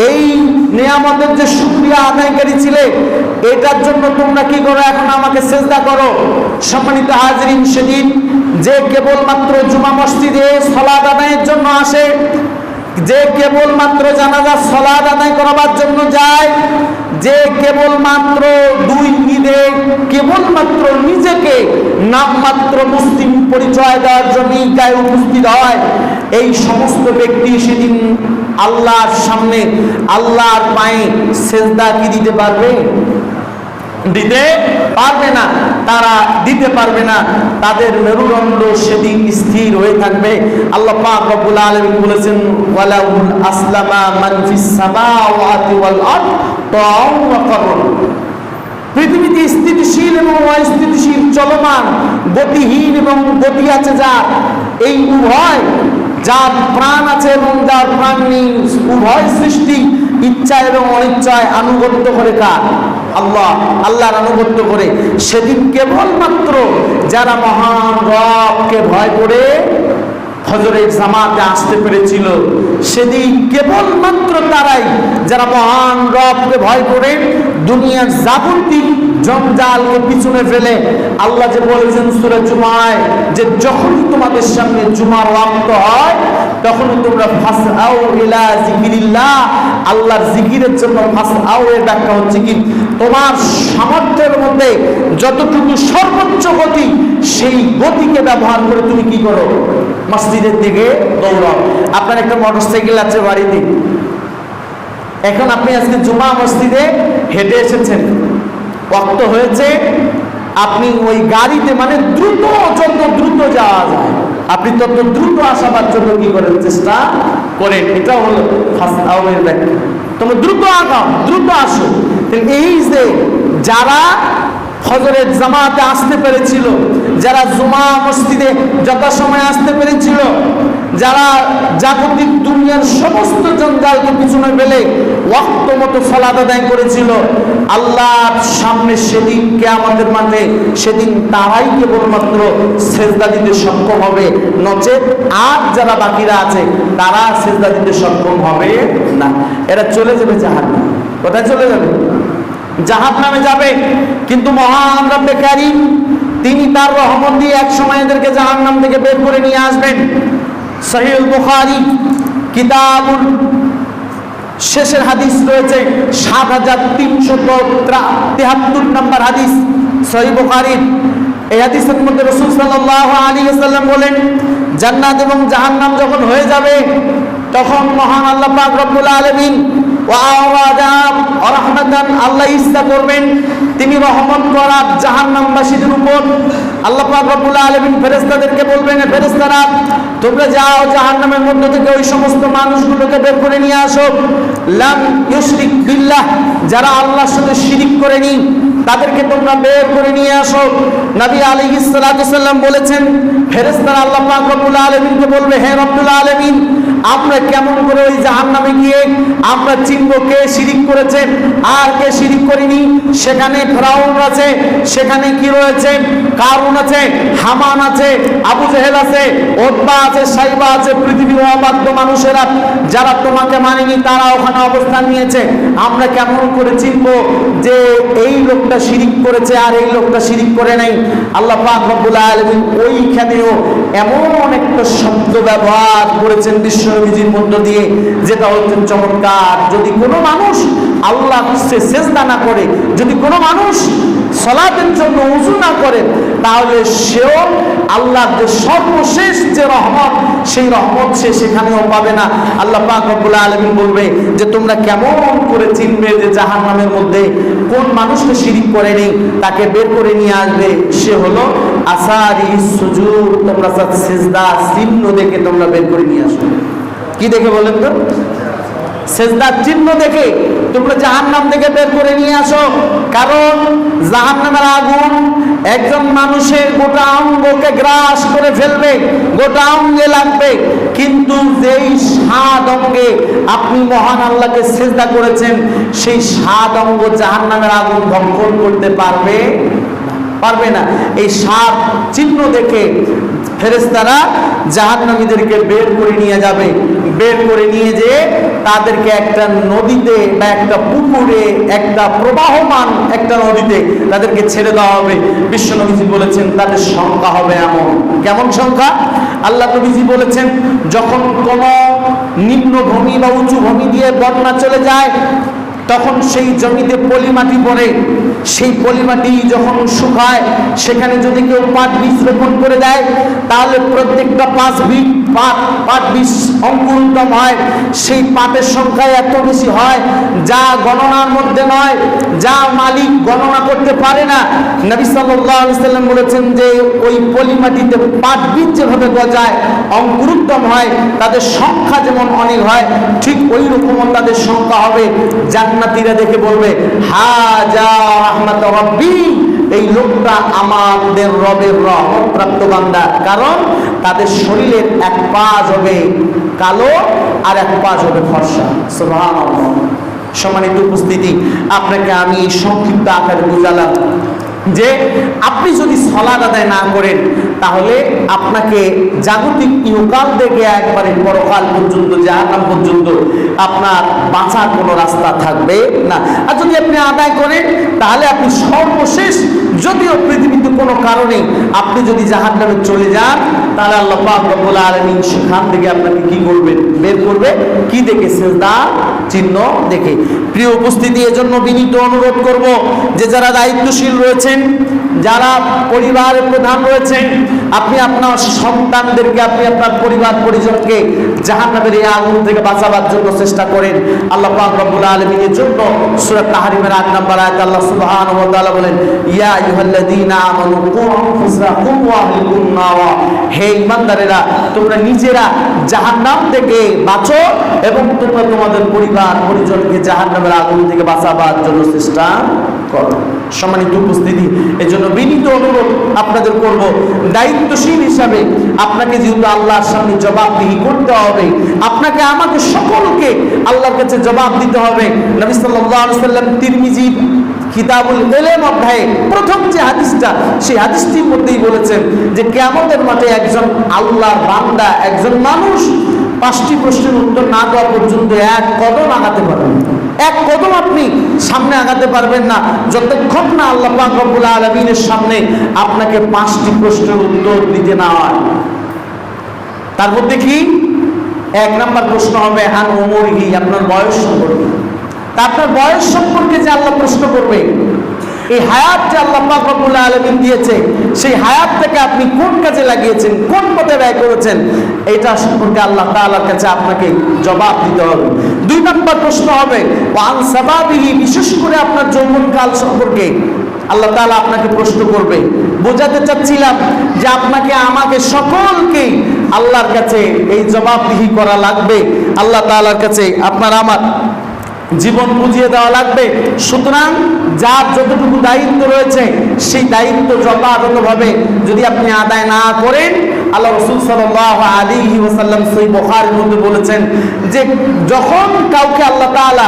এই নিয়ামতের যে শুকরিয়া আদায়কারী ছিলে, এটার জন্য তোমরা কি করো, এখন আমাকে সিজদা করো। সম্মানিত হাজিরিন, সেদিন যে কেবলমাত্র জুমা মসজিদে সালাত আদায়ের জন্য আসে, যে কেবলমাত্র জানাজার সালাত আদায় করার জন্য যায়, যে কেবলমাত্র দুই ঈদে কেবলমাত্র নিজেকে নামমাত্র মুসলিম পরিচয় দেওয়ার জন্য গায়ে উপস্থিত হয়, এই সমস্ত ব্যক্তি সেদিন আল্লাহর সামনে আল্লাহর পায়ে সিজদা কি দিতে পারবে? দিতে পারবে না। তারা দিতে পারবে না। তাদের মেরুদণ্ড সেদিন স্থির হয়ে থাকবে। আল্লাহ পাক রব্বুল আলামিন বলেছেন ওয়ালাউল আসলামা মান ফিস সামাওয়াতি ওয়াল আরদ তাআউ ওয়া কাররুন। পৃথিবীতে স্থিতিশীল এবং অস্থিতিশীল, চলমান, গতিহীন এবং গতি আছে যার, এই উভয়, যার প্রাণ আছে এবং যার প্রাণ নেই, উভয় সৃষ্টি ইচ্ছা এবং অনিচ্ছায় আনুগত্য করে কার? আল্লাহ। আল্লাহর আনুগত্য করে। সেদিন কেবলমাত্র যারা মহান রবকে ভয় করে ফজরের জামাতে আসতে পেরেছিল, সেদিন কেবলমাত্র তারাই, যারা মহান রবকে ভয় করে দুনিয়ার যাবতীয় জঞ্জালকে পিছনে ফেলে, আল্লাহ যে বলেছেন সূরা জুমায় যে যখনই তোমাদের সামনে জুমার ওয়াক্ত হয় তখনই তোমরা ফাসআউ ইলা যিকিরিল্লাহ, আল্লাহর জিকিরের জন্য ফাসআউ এর ব্যাখ্যা হচ্ছে কি, তোমার সামর্থ্যের মধ্যে যতটুকু সর্বোচ্চ গতি, সেই গতিকে ব্যবহার করে তুমি কি করো, মসজিদের দিকে দৌড়াও। আপনার একটা মোটরসাইকেল আছে বাড়িতে, এখন আপনি আজকে জুমা মসজিদে হেঁটে এসেছেন, ওয়াক্ত হয়েছে, আপনি ওই গাড়িতে মানে দ্রুত, যত দ্রুত যাওয়া যায় আপনি তত দ্রুত আসার জন্য কি করেন, চেষ্টা করেন। এটা হলো ফার্স্ট আওয়ারের ব্যাখ্যা। তোমরা দ্রুত আগাও, দ্রুত আসো। এই যে যারা ফজরের জামাতে আসতে পেরেছিল, যারা জুমা মসজিদে যথাসময়ে আসতে পেরেছিল, যারা জাগতিক দুনিয়ার সমস্ত জঞ্জালকে পিছনে ফেলে ওয়াক্ত মতো সালাত আদায় করেছিল, আল্লাহর সামনে সেদিন কিয়ামতের মাঠে সেদিন তারাই কেবলমাত্র সিজদা দিতে সক্ষম হবে, নচেত আর যারা বাকিরা আছে তারা সিজদা দিতে সক্ষম হবে না। এরা চলে যাবে জাহান্নামে। কোথায় চলে যাবে? জাহান্নামে যাবে। কিন্তু মহান রব্বে কারীম তিনি তার রহমত দিয়ে এক সময় এদেরকে জাহান্নাম থেকে বের করে নিয়ে আসবেন। সহিহ বুখারী কিতাবুল শেষের হাদিস রয়েছে ৭৩৭৩ নম্বর হাদিস সহিহ বুখারীর। এই হাদিসের মধ্যে রাসূল সাল্লাল্লাহু আলাইহি ওয়াসাল্লাম বলেন, জান্নাত এবং জাহান্নাম যখন হয়ে যাবে তখন মহান আল্লাহ পাক রব্বুল আলামিন আল্লাহ ইচ্ছা করবেন তিনি রহমত করার জাহান্নামবাসীদের উপর। আল্লাহ পাক রব্বুল আলামিন ফেরেশতাদেরকে বলবেন, ফেরেশতারা তোমরা যাও জাহান্নামের মধ্য থেকে ওই সমস্ত মানুষগুলোকে বের করে নিয়ে আসো, লাম ইউশরিক বিল্লাহ, যারা আল্লাহর সাথে শিরিক করেনি তাদেরকে তোমরা বের করে নিয়ে আসো। নবী আলাইহিস সালাতু ওয়াস সালাম বলেছেন, ফেরেশতারা আল্লাহ পাক রব্বুল আলামিনকে বলবে, হে রব্বুল আলামিন আমরা কেমন করে ওই জাহান্নামে গিয়ে আমরা চিনব কে শিরিক করেছে আর কে শিরিক করেনি? সেখানে ফেরাউন আছে, সেখানে কি রয়েছে? কারুন আছে, হামান আছে, আবু জেহেল আছে, উতবা আছে, সাইবা আছে, পৃথিবীর অবাধ্য মানুষেরা যারা তোমাকে মানেনি তারা ওখানে অবস্থান নিয়েছে। আমরা কেমন করে চিনব যে এই লোকটা শিরিক করেছে আর এই লোকটা শিরিক করে নাই? আল্লাহ পাক রব্বুল আলামিন ওইখানেও এমন একটা শব্দ ব্যবহার করেছেন বিশ্বনবীজির মধ্য দিয়ে, যেটা হচ্ছে চমৎকার। যদি কোনো মানুষ আল্লাহকে সিজদা না করে, যদি কোনো মানুষ সালাতের জন্য ওযু না করে, তাহলে সেও আল্লাহর যে সর্বশেষ যে রহমত, সেই রহমত সে সেখানেও পাবে না। আল্লাহ পাক রব্বুল আলামিন বলবে যে তোমরা কেমন করে চিনবে যে জাহান্নামের মধ্যে কোন মানুষকে শিরিক করেনি? তাকে বের করে নিয়ে আসবে, সে হলো আসারি সুজুদ। তোমরা সিজদা চিহ্ন দেখে তোমরা বের করে নিয়ে আসো। কি দেখে বলেন তো? সিজদার চিহ্ন দেখে তোমরা জাহান্নাম থেকে বের করে নিয়ে আসো। কারণ জাহান্নামের আগুন একজন মানুষের গোটা অঙ্গকে গ্রাস করে ফেলবে, গোটা অঙ্গে লাগবে। কিন্তু যেই 7 অঙ্গে আপনি মহান আল্লাহকে সিজদা করেছেন, সেই 7 অঙ্গ জাহান্নামের আগুন ভক্ষণ করতে পারবে না। এই 7 চিহ্ন দেখে ফেরেশতারা জাহান্নামীদেরকে বের করে নিয়ে যাবে। বের করে নিয়ে যেয়ে তাদেরকে একটা নদীতে বা একটা পুকুরে, একটা প্রবাহমান একটা নদীতে তাদেরকে ছেড়ে দেওয়া হবে। বিশ্বনবীজি বলেছেন তাদের সংখ্যা হবে এমন। কেমন সংখ্যা? আল্লাহ নবীজি বলেছেন যখন কোনো নিম্ন ভূমি বা উঁচু ভূমি দিয়ে বন্যা চলে যায়, তখন সেই জমিতে পলিমাটি পড়ে। সেই পলিমাটি যখন শুকায়, সেখানে যদি কেউ পাট বীজ রোপণ করে দেয়, তাহলে প্রত্যেকটা পাট বীজ অঙ্কুরোদ্গম হয়। সেই পাটের সংখ্যা এত বেশি হয় যা গণনার মধ্যে নয়, যা মালিক গণনা করতে পারে না। নবী সাল্লাল্লাহু আলাইহি সাল্লাম বলেছেন যে ওই পলিমাটিতে পাট বীজ যেভাবে গজায়, অঙ্কুরোদ্গম হয়, তাদের সংখ্যা যেমন অনেক হয়, ঠিক ওই রকম তাদের সংখ্যা হবে। জান্নাতীরা দেখে বলবে হাজা রাহমাত রাব্বি, এই লোকটা আমাদের রবের রহমত প্রাপ্ত বান্দা। কারণ তাদের শরীরের এক পাশ হবে কালো আর এক পাশ হবে ফর্সা। সুবহানাল্লাহ। সম্মানিত উপস্থিতি, আপনাকে আমি সংক্ষিপ্ত আকারে বুঝালাম যে আপনি যদি সালাত আদায় না করেন, তাহলে আপনাকে জাগতিক ইহকাল থেকে একবারে পরকাল পর্যন্ত, জাহান্নাম পর্যন্ত আপনার বাঁচার কোনো রাস্তা থাকবে না। আর যদি আপনি আদায় করেন, তাহলে আপনি সর্বশেষ, যদিও পৃথিবীতে কোনো কারণে আপনি যদি জাহান্নামে চলে যান, তাহলে আল্লাহ পাক রব্বুল আলামিন সেখান থেকে আপনাকে কি করবেন? বের করবে। কি দেখে? সিজদা চিহ্ন দেখে। প্রিয় উপস্থিতি, এজন্য বিনীত অনুরোধ করব যে যারা দায়িত্বশীল রয়েছেন, যারা পরিবারের প্রধান রয়েছেন, আপনি আপনার সন্তানদেরকে, আপনি আপনার পরিবার পরিজনকে জাহান্নামের এই আগুন থেকে বাঁচাবার জন্য চেষ্টা করেন। আল্লাহ পাক রব্বুল আলামিনের জন্য সূরা তাহরিমের 8 নম্বর আয়াত আল্লাহ সুবহানাহু ওয়া তাআলা বলেন, ইয়া আইয়ুহাল্লাযীনা আমানু কু আনফুসাকুম ওয়া আহলিকুম নারা, হে ঈমানদারেরা, তোমরা নিজেরা জাহান্নাম থেকে বাঁচো এবং তোমরা তোমাদের পরিবার পরিজনকে জাহান্নামের আগুন থেকে বাঁচাবার জন্য চেষ্টা করো। সম্মানিত উপস্থিতি, এজন্য বিনীত অনুরোধ আপনাদের করব, দায়িত্বশীল হিসাবে আপনাকে যেহেতু আল্লাহর সামনে জবাবদিহি করতে হবে, আপনাকে আমাকে সকলকে আল্লাহর কাছে জবাব দিতে হবে। নবী সাল্লাল্লাহু আলাইহি ওয়াসাল্লাম তিরমিজি কিতাবুল ইলম অধ্যায়ে প্রথম যে হাদিসটা, সেই হাদিসটির মধ্যেই বলেছেন যে কিয়ামতের মাঠে একজন আল্লাহর বান্দা, একজন মানুষ 5টি প্রশ্নের উত্তর না দেওয়া পর্যন্ত এক কদম আগাতে পারবেন। এক কদম আপনি সামনে আগাতে পারবেন না যতক্ষণ না আল্লাহ পাক রব্বুল আলামিনের সামনে আপনাকে 5টি প্রশ্নের উত্তর দিতে না হয়। তার মধ্যে কি? 1 নম্বর প্রশ্ন হবে আন উমরিহি, আপনার বয়স সম্পর্কে। তা আপনার বয়স সম্পর্কে যে আল্লাহ প্রশ্ন করবে, এই হায়াত যে আল্লাহ পাক রব্বুল আলামিন দিয়েছে, সেই হায়াত থেকে আপনি কোন কাজে লাগিয়েছেন, কোন পথে ব্যয় করেছেন, এটা সম্পর্কে আল্লাহ তাআলার কাছে আপনাকে জবাব দিতে হবে। 2 নম্বর প্রশ্ন হবে ওয়ান সাবাবিহি, বিশেষ করে আপনার যৌবনকাল সম্পর্কে আল্লাহ তাআলা আপনাকে প্রশ্ন করবে। বোঝাতে চাচ্ছিলাম যে আপনাকে, আমাকে, সকলকে আল্লাহর কাছে এই জবাবদিহি করা লাগবে। আল্লাহ তাআলার কাছে আপনার আমার জীবন বুঝিয়ে দেওয়া লাগবে। সুতরাং যার যতটুকু দায়িত্ব রয়েছে সেই দায়িত্ব যথাযথভাবে যদি আপনি আদায় না করেন, আল্লাহ রাসূল সাল্লাল্লাহু আলাইহি ওয়াসাল্লাম সহিহ বুখারীর মধ্যে বলেছেন যে যখন কাউকে আল্লাহ তাআলা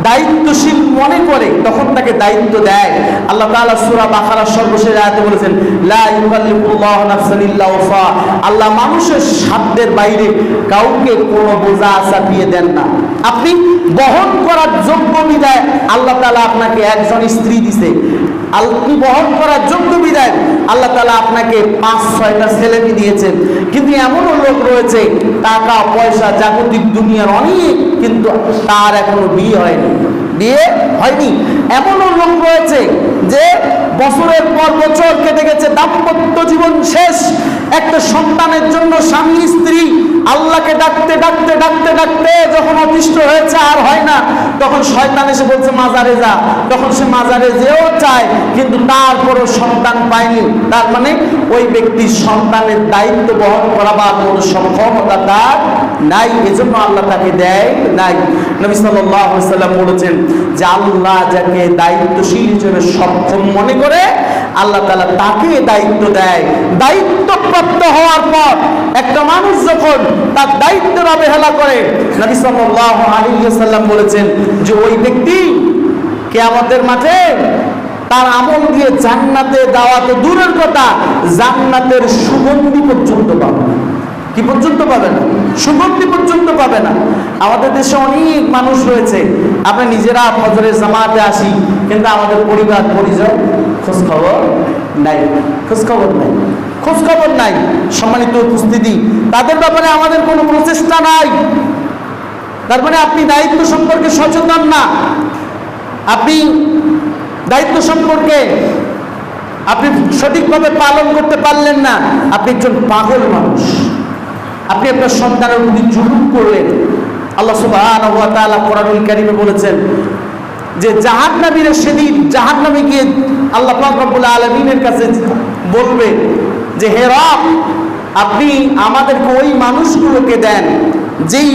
দায়িত্বশীল মনে করে তখন তাকে দায়িত্ব দেয়। আল্লাহ তাআলা সূরা বাকারার সর্বশেষ আয়াতে বলেছেন, লা ইউকাল্লিফুল্লাহু নাফসান ইল্লা উসা। আল্লাহ মানুষের সাধ্যের বাইরে কাউকে কোনো বোঝা চাপিয়ে দেন না। আপনি বহন করার যোগ্য বিধায় আল্লাহ তাআলা আপনাকে একজন স্ত্রী দিছে, আপনি বহন করার যোগ্য বিধায় আল্লাহ তাআলা আপনাকে 5-6টা ছেলে দিয়েছেন। কিন্তু এমনও লোক রয়েছে টাকা পয়সা জাগতিক দুনিয়ার অনেক, কিন্তু তার এখনো বিয়ে হয়নি। এমনও লোক রয়েছে যে বছরের পর বছর কেটে গেছে, দাম্পত্য জীবন শেষ, একটা সন্তানের জন্য স্বামী স্ত্রী আল্লাহকে ডাকতে ডাকতে ডাকতে ডাকতে যখন অতিষ্ঠ হয়েছে আর হয় না, তখন শয়তান এসে বলছে মাজারে যা। তখন সে মাজারে যেও চায়, কিন্তু তারপরও সন্তান পায়নি। তার মানে ওই ব্যক্তির সন্তানের দায়িত্ব বহন করা বা কোনো সক্ষমতা তার নাই, এজন্য আল্লাহ তাকে দেয় নাই। নবী সাল্লাল্লাহু আলাইহি ওয়াসাল্লাম বলেছেন যে আল্লাহ যাকে দায়িত্বশীল হিসেবে সক্ষম মনে করে আল্লাহ তাআলা তাকে দায়িত্ব দেয়। দায়িত্বপ্রাপ্ত হওয়ার পর একটা মানুষ যখন তার দায়িত্বের অবহেলা করে, নবী সাল্লাল্লাহু আলাইহি ওয়াসাল্লাম বলেছেন যে ওই ব্যক্তি কিয়ামতের মাঠে তার আমল দিয়ে জান্নাতে যাওয়া তো দূরের কথা, জান্নাতের সুগন্ধি পর্যন্ত পাবে না। কি পর্যন্ত পাবে না? সুগন্ধি পর্যন্ত পাবে না। আমাদের দেশে অনেক মানুষ রয়েছে, আমরা নিজেরা ফজরের জামাতে আসি, কিন্তু আমাদের পরিবার পরিজন খোঁজখবর নাই। সম্মানিত উপস্থিতি, তাদের ব্যাপারে আমাদের কোনো প্রচেষ্টা নাই। তার মানে আপনি দায়িত্ব সম্পর্কে সচেতন না, আপনি দায়িত্ব সম্পর্কে আপনি সঠিকভাবে পালন করতে পারলেন না, আপনি একজন পাগল মানুষ। আপনি আপনার সন্তানের প্রতি জুলুম করলেন। আল্লাহ সুবহানাহু ওয়া তাআলা কোরআনুল কারীমে বলেছেন যে জাহান্নামীরা সেদিন জাহান্নামে গিয়ে আল্লাহ পাক রব্বুল আলামিনের কাছে বলবে যে হে রব, আপনি আমাদেরকে ওই মানুষগুলোকে দেন যেই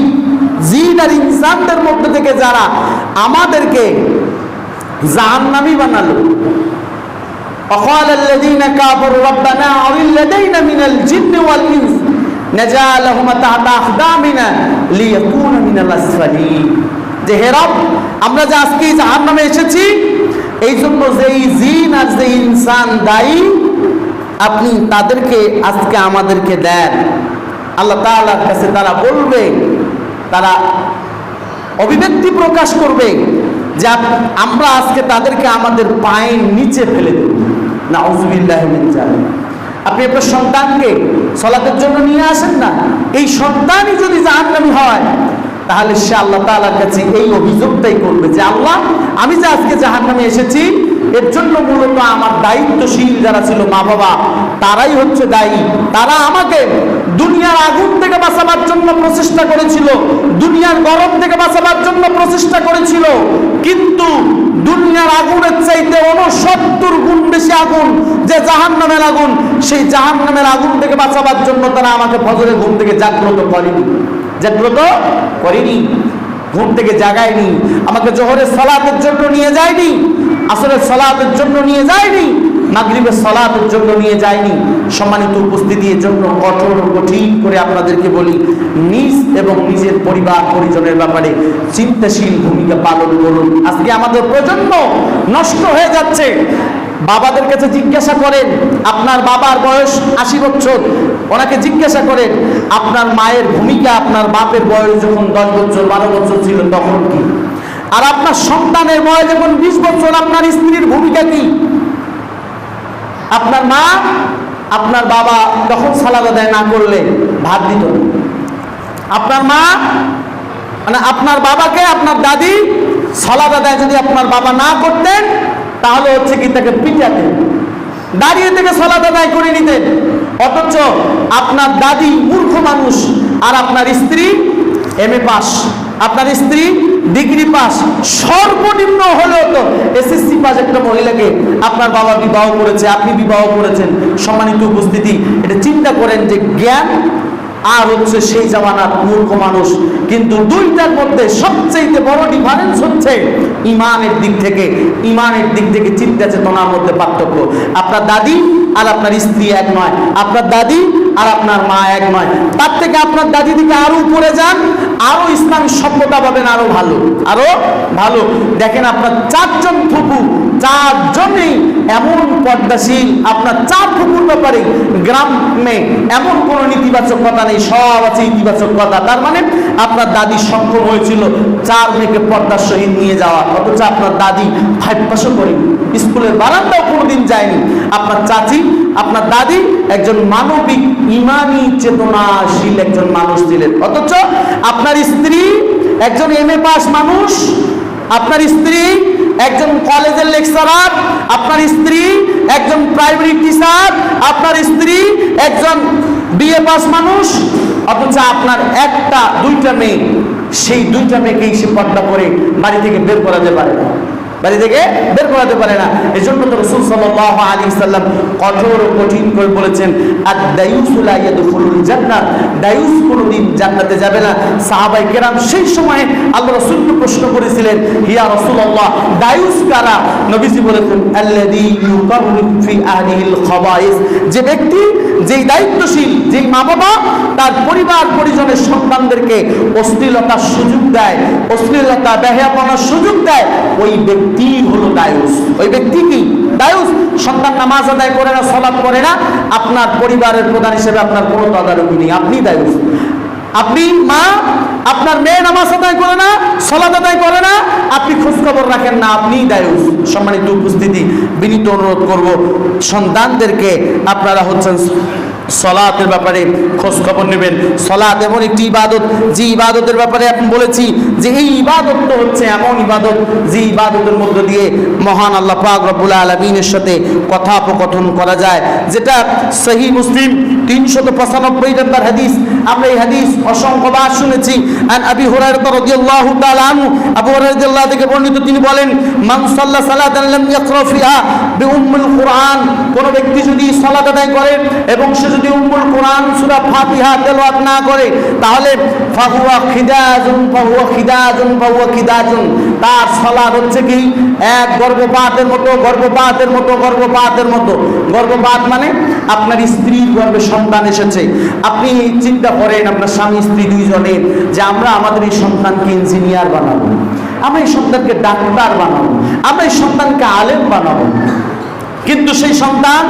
জিন আর ইনসানদের মধ্যে থেকে যারা আমাদেরকে জাহান্নামী বানালো। وقال الذين كفروا ربنا أرنا لدينا من الجن والإنس نجعلهما تحت أقدامنا ليكون من الأسفلين। যে হে রব, আমরা যে আজকে জাহান্নামে এসেছি এই জন্য যেই জিন আর যেই ইনসান দায়ী, আপনি তাদেরকে আজকে আমাদেরকে দেন। আল্লাহ তাআলার কাছে তারা বলবে, তারা অভিব্যক্তি প্রকাশ করবে যে আমরা আজকে তাদেরকে আমাদের পায়ের নিচে ফেলে দেব। নাউযুবিল্লাহি মিন যালিক। আপনি আপনার সন্তানকে সালাতের জন্য নিয়ে আসেন না, এই সন্তানই যদি জাহান্নামী হয় তাহলে সে আল্লাহ তাআলার কাছে এই অভিযোগটাই করবে যে আল্লাহ, আমি যে আজকে জাহান্নামে এসেছি এর জন্য মূলত আমার দায়িত্বশীল যারা ছিল মা বাবা তারাই হচ্ছে দায়ী। তারা আমাকে দুনিয়ার আগুন থেকে বাঁচাবার জন্য প্রচেষ্টা করেছিল, দুনিয়ার গরম থেকে বাঁচাবার জন্য প্রচেষ্টা করেছিল, কিন্তু দুনিয়ার আগুনের চাইতে 69 গুণ বেশি আগুন যে জাহান্নামের আগুন, সেই জাহান্নামের আগুন থেকে বাঁচাবার জন্য তারা আমাকে ফজরের ঘুম থেকে জাগ্রত করেনি, ঘুম থেকে জাগায়নি, আমাকে জোহরের সালাতের জন্য নিয়ে যায়নি, আসরের সালাতের জন্য নিয়ে যায়নি, মাগরিবের সালাতের জন্য নিয়ে যায়নি। সম্মানিত উপস্থিতি, এর জন্য কঠিন করে আপনাদেরকে বলি, নিজ এবং নিজের পরিবার পরিজনের ব্যাপারে চিন্তাশীল ভূমিকা পালন করুন। আজকে আমাদের প্রজন্ম নষ্ট হয়ে যাচ্ছে। বাবাদের কাছে জিজ্ঞাসা করেন, আপনার বাবার বয়স 80 বছর, ওনাকে জিজ্ঞাসা করেন আপনার মায়ের ভূমিকা আপনার বাপের বয়স যখন 10 বছর 12 বছর ছিল তখন কি, আর আপনার সন্তানের বয়স যখন 20 বছর আপনার স্ত্রীর ভূমিকা কি। আপনার মা আপনার বাবা তখন সালাত আদায় না করলে ভাত দিত না। আপনার মা মানে আপনার বাবাকে আপনার দাদি সালাত আদায় যদি আপনার বাবা না করতেন তাহলে হচ্ছে কি তাকে পিটাতেন, দাঁড়িয়ে থেকে সালাত আদায় করে নিতেন। অথচ আপনার দাদি মূর্খ মানুষ আর আপনার স্ত্রী MA পাস, আপনার স্ত্রী ডিগ্রি পাস, সর্বনিম্ন হলেও তো SSC পাস একটা মহিলাকে আপনার বাবা বিবাহ করেছে, আপনি বিবাহ করেছেন। সম্মানিত উপস্থিতি, এটা চিন্তা করেন যে জ্ঞান আর হচ্ছে সেই জামানার মূর্খ মানুষ, কিন্তু দুইটার মধ্যে সবচেয়ে বড় ডিফারেন্স হচ্ছে হচ্ছে ইমানের দিক থেকে চিন্তা চেতনার মধ্যে পার্থক্য। আপনার দাদি আর আপনার স্ত্রী এক নয়, আপনার দাদি আর আপনার মা এক নয়। তার থেকে আপনার দাদি থেকে আরো উপরে যান, আরো ইসলামী সভ্যতা পাবেন, আরো ভালো। দেখেন আপনার 4 জন ফুপু, 4 জনেই এমন পর্দাশীল। আপনার 4 ফুপুর ব্যাপারে গ্রামে এমন কোনো নেতিবাচক কথা নেই, সব আছে ইতিবাচক কথা। তার মানে আপনার দাদি সক্ষম হয়েছিল 4 মেয়েকে পর্দার সহিত নিয়ে যাওয়া, অথচ আপনার দাদি 5 পাসও করেনি, স্কুলের বারান্দাও কোনোদিন যায়নি। আপনার চাচি, আপনার দাদি একজন মানবিক ইমানি চেতনাশীল একজন মানুষ ছিলেন, অথচ আপনার স্ত্রী একজন MA পাস মানুষ, আপনার স্ত্রী একজন কলেজের লেকচারার, আপনার স্ত্রী একজন প্রাইমারি টিচার, আপনার স্ত্রী একজন BA পাস মানুষ, অথচ আপনার 1-2টা মেয়ে, সেই 2টা মেয়েকেই সে পর্দা করে বাড়ি থেকে বের করাতে পারে না, এই জন্য তো রাসূল সাল্লাল্লাহু আলাইহি সাল্লাম কঠিন করে বলেছেন, আদ-দায়ুসু লা ইয়াদখুলুল জান্নাহ, দায়ুস কোনদিন জান্নাতে যাবে না। সাহাবায়ে কেরাম সেই সময় আল্লাহ রাসূলকে প্রশ্ন করেছিলেন, ইয়া রাসূলুল্লাহ, দায়ুস কারা? নবীজি বলেছেন, আল্লাযী ইউকাররিফু ফি আহলিহিল খাবাইস, যে ব্যক্তি, যেই দায়িত্বশীল, যেই মা বাবা তার পরিবার পরিজনের সন্তানদেরকে অশ্লীলতার সুযোগ দেয়, অশ্লীলতা বেহায়াপনার সুযোগ দেয়, ওই ব্যক্তি হলো দায়ুস। ওই ব্যক্তি কি দায়ুস? সন্তান নামাজ আদায় করে না, সালাত করে না, আপনার পরিবারের প্রধান হিসেবে আপনার কোনো তদারকি নেই, আপনি দায়ুস। আপনি মা, আপনার মেয়ে নামাজ আদায় করে না, সালাত আদায় করে না, আপনি খোঁজ খবর রাখেন না, আপনিই দায়ুস। সম্মানিত উপস্থিতি, বিনীত অনুরোধ করব সন্তানদেরকে আপনারা হচ্ছেন সলাতের ব্যাপারে খোঁজ খবর নেবেন। সলাত এমন একটি ইবাদত, যে ইবাদতের ব্যাপারে আমি বলেছি যে এই ইবাদত তো হচ্ছে এমন ইবাদত যে ইবাদতের মধ্য দিয়ে মহান আল্লাহ পাক রব্বুল আলামিনের সাথে কথোপকথন করা যায়, যেটা সহিহ মুসলিম 395 নম্বর হাদিস। আমরা এই হাদিস অসংখ্যবার শুনেছি। আন আবি হুরায়রা রাদিয়াল্লাহু তাআলা আনহু, আবু হুরায়রা রাদিয়াল্লাহু থেকে বর্ণিত, তিনি বলেন, মান সাল্লা সালাতান লাম ইয়াকরা ফিহা বিউম্মুল কুরআন, কোন ব্যক্তি যদি সালাত আদায় করে এবং সে যদি উম্মুল কুরআন সূরা ফাতিহা তেলাওয়াত না করে, তাহলে ফাহুয়া খিদাজুন, তার সালাত হচ্ছে কি এক গর্ভপাতের মতো। গর্ভপাত মানে আপনার স্ত্রীর গর্ভে সন্তান এসেছে। আপনি চিন্তা করেন আপনার স্বামী স্ত্রী 2 জনের যে আমরা আমাদের এই সন্তানকে ইঞ্জিনিয়ার বানাবো, আমরা এই সন্তানকে ডাক্তার বানাবো, আমরা এই সন্তানকে আলেম বানাবো, কিন্তু সেই সন্তান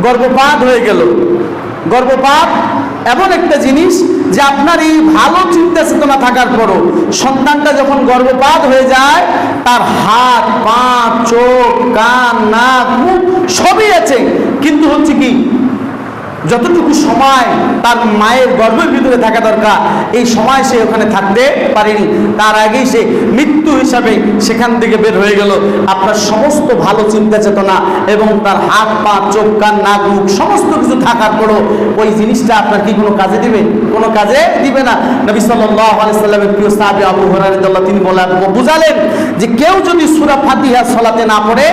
গর্ভপাত হয়ে গেল। গর্ভপাত এমন একটা জিনিস যে আপনার এই ভালো চিন্তা চেতনা থাকার পরও সন্তানটা যখন গর্ভপাত হয়ে যায়, তার হাত, পা, চোখ, কান, নাক, মুখ সবই আছে, কিন্তু হচ্ছে কি যতটুকু সময় তার মায়ের গর্ভের ভিতরে থাকা দরকার, এই সময় সে ওখানে থাকতে পারেনি। তার আগেই সে মৃত্যু হিসাবে সেখান থেকে বের হয়ে গেল। আপনার সমস্ত ভালো চিন্তা চেতনা এবং তার হাত, পা, চোখ, কান, নাক, মুখ সমস্ত কিছু থাকার পরও ওই জিনিসটা আপনার কি কোনো কাজে দিবে? কোনো কাজে দিবে না। নবী সাল্লাল্লাহু আলাইহি সাল্লামের প্রিয় সাহাবী আবু হুরায়রা রাদিয়াল্লাহু তিনি বুঝালেন যে কেউ যদি সূরা ফাতিহা সালাতে না পড়ে,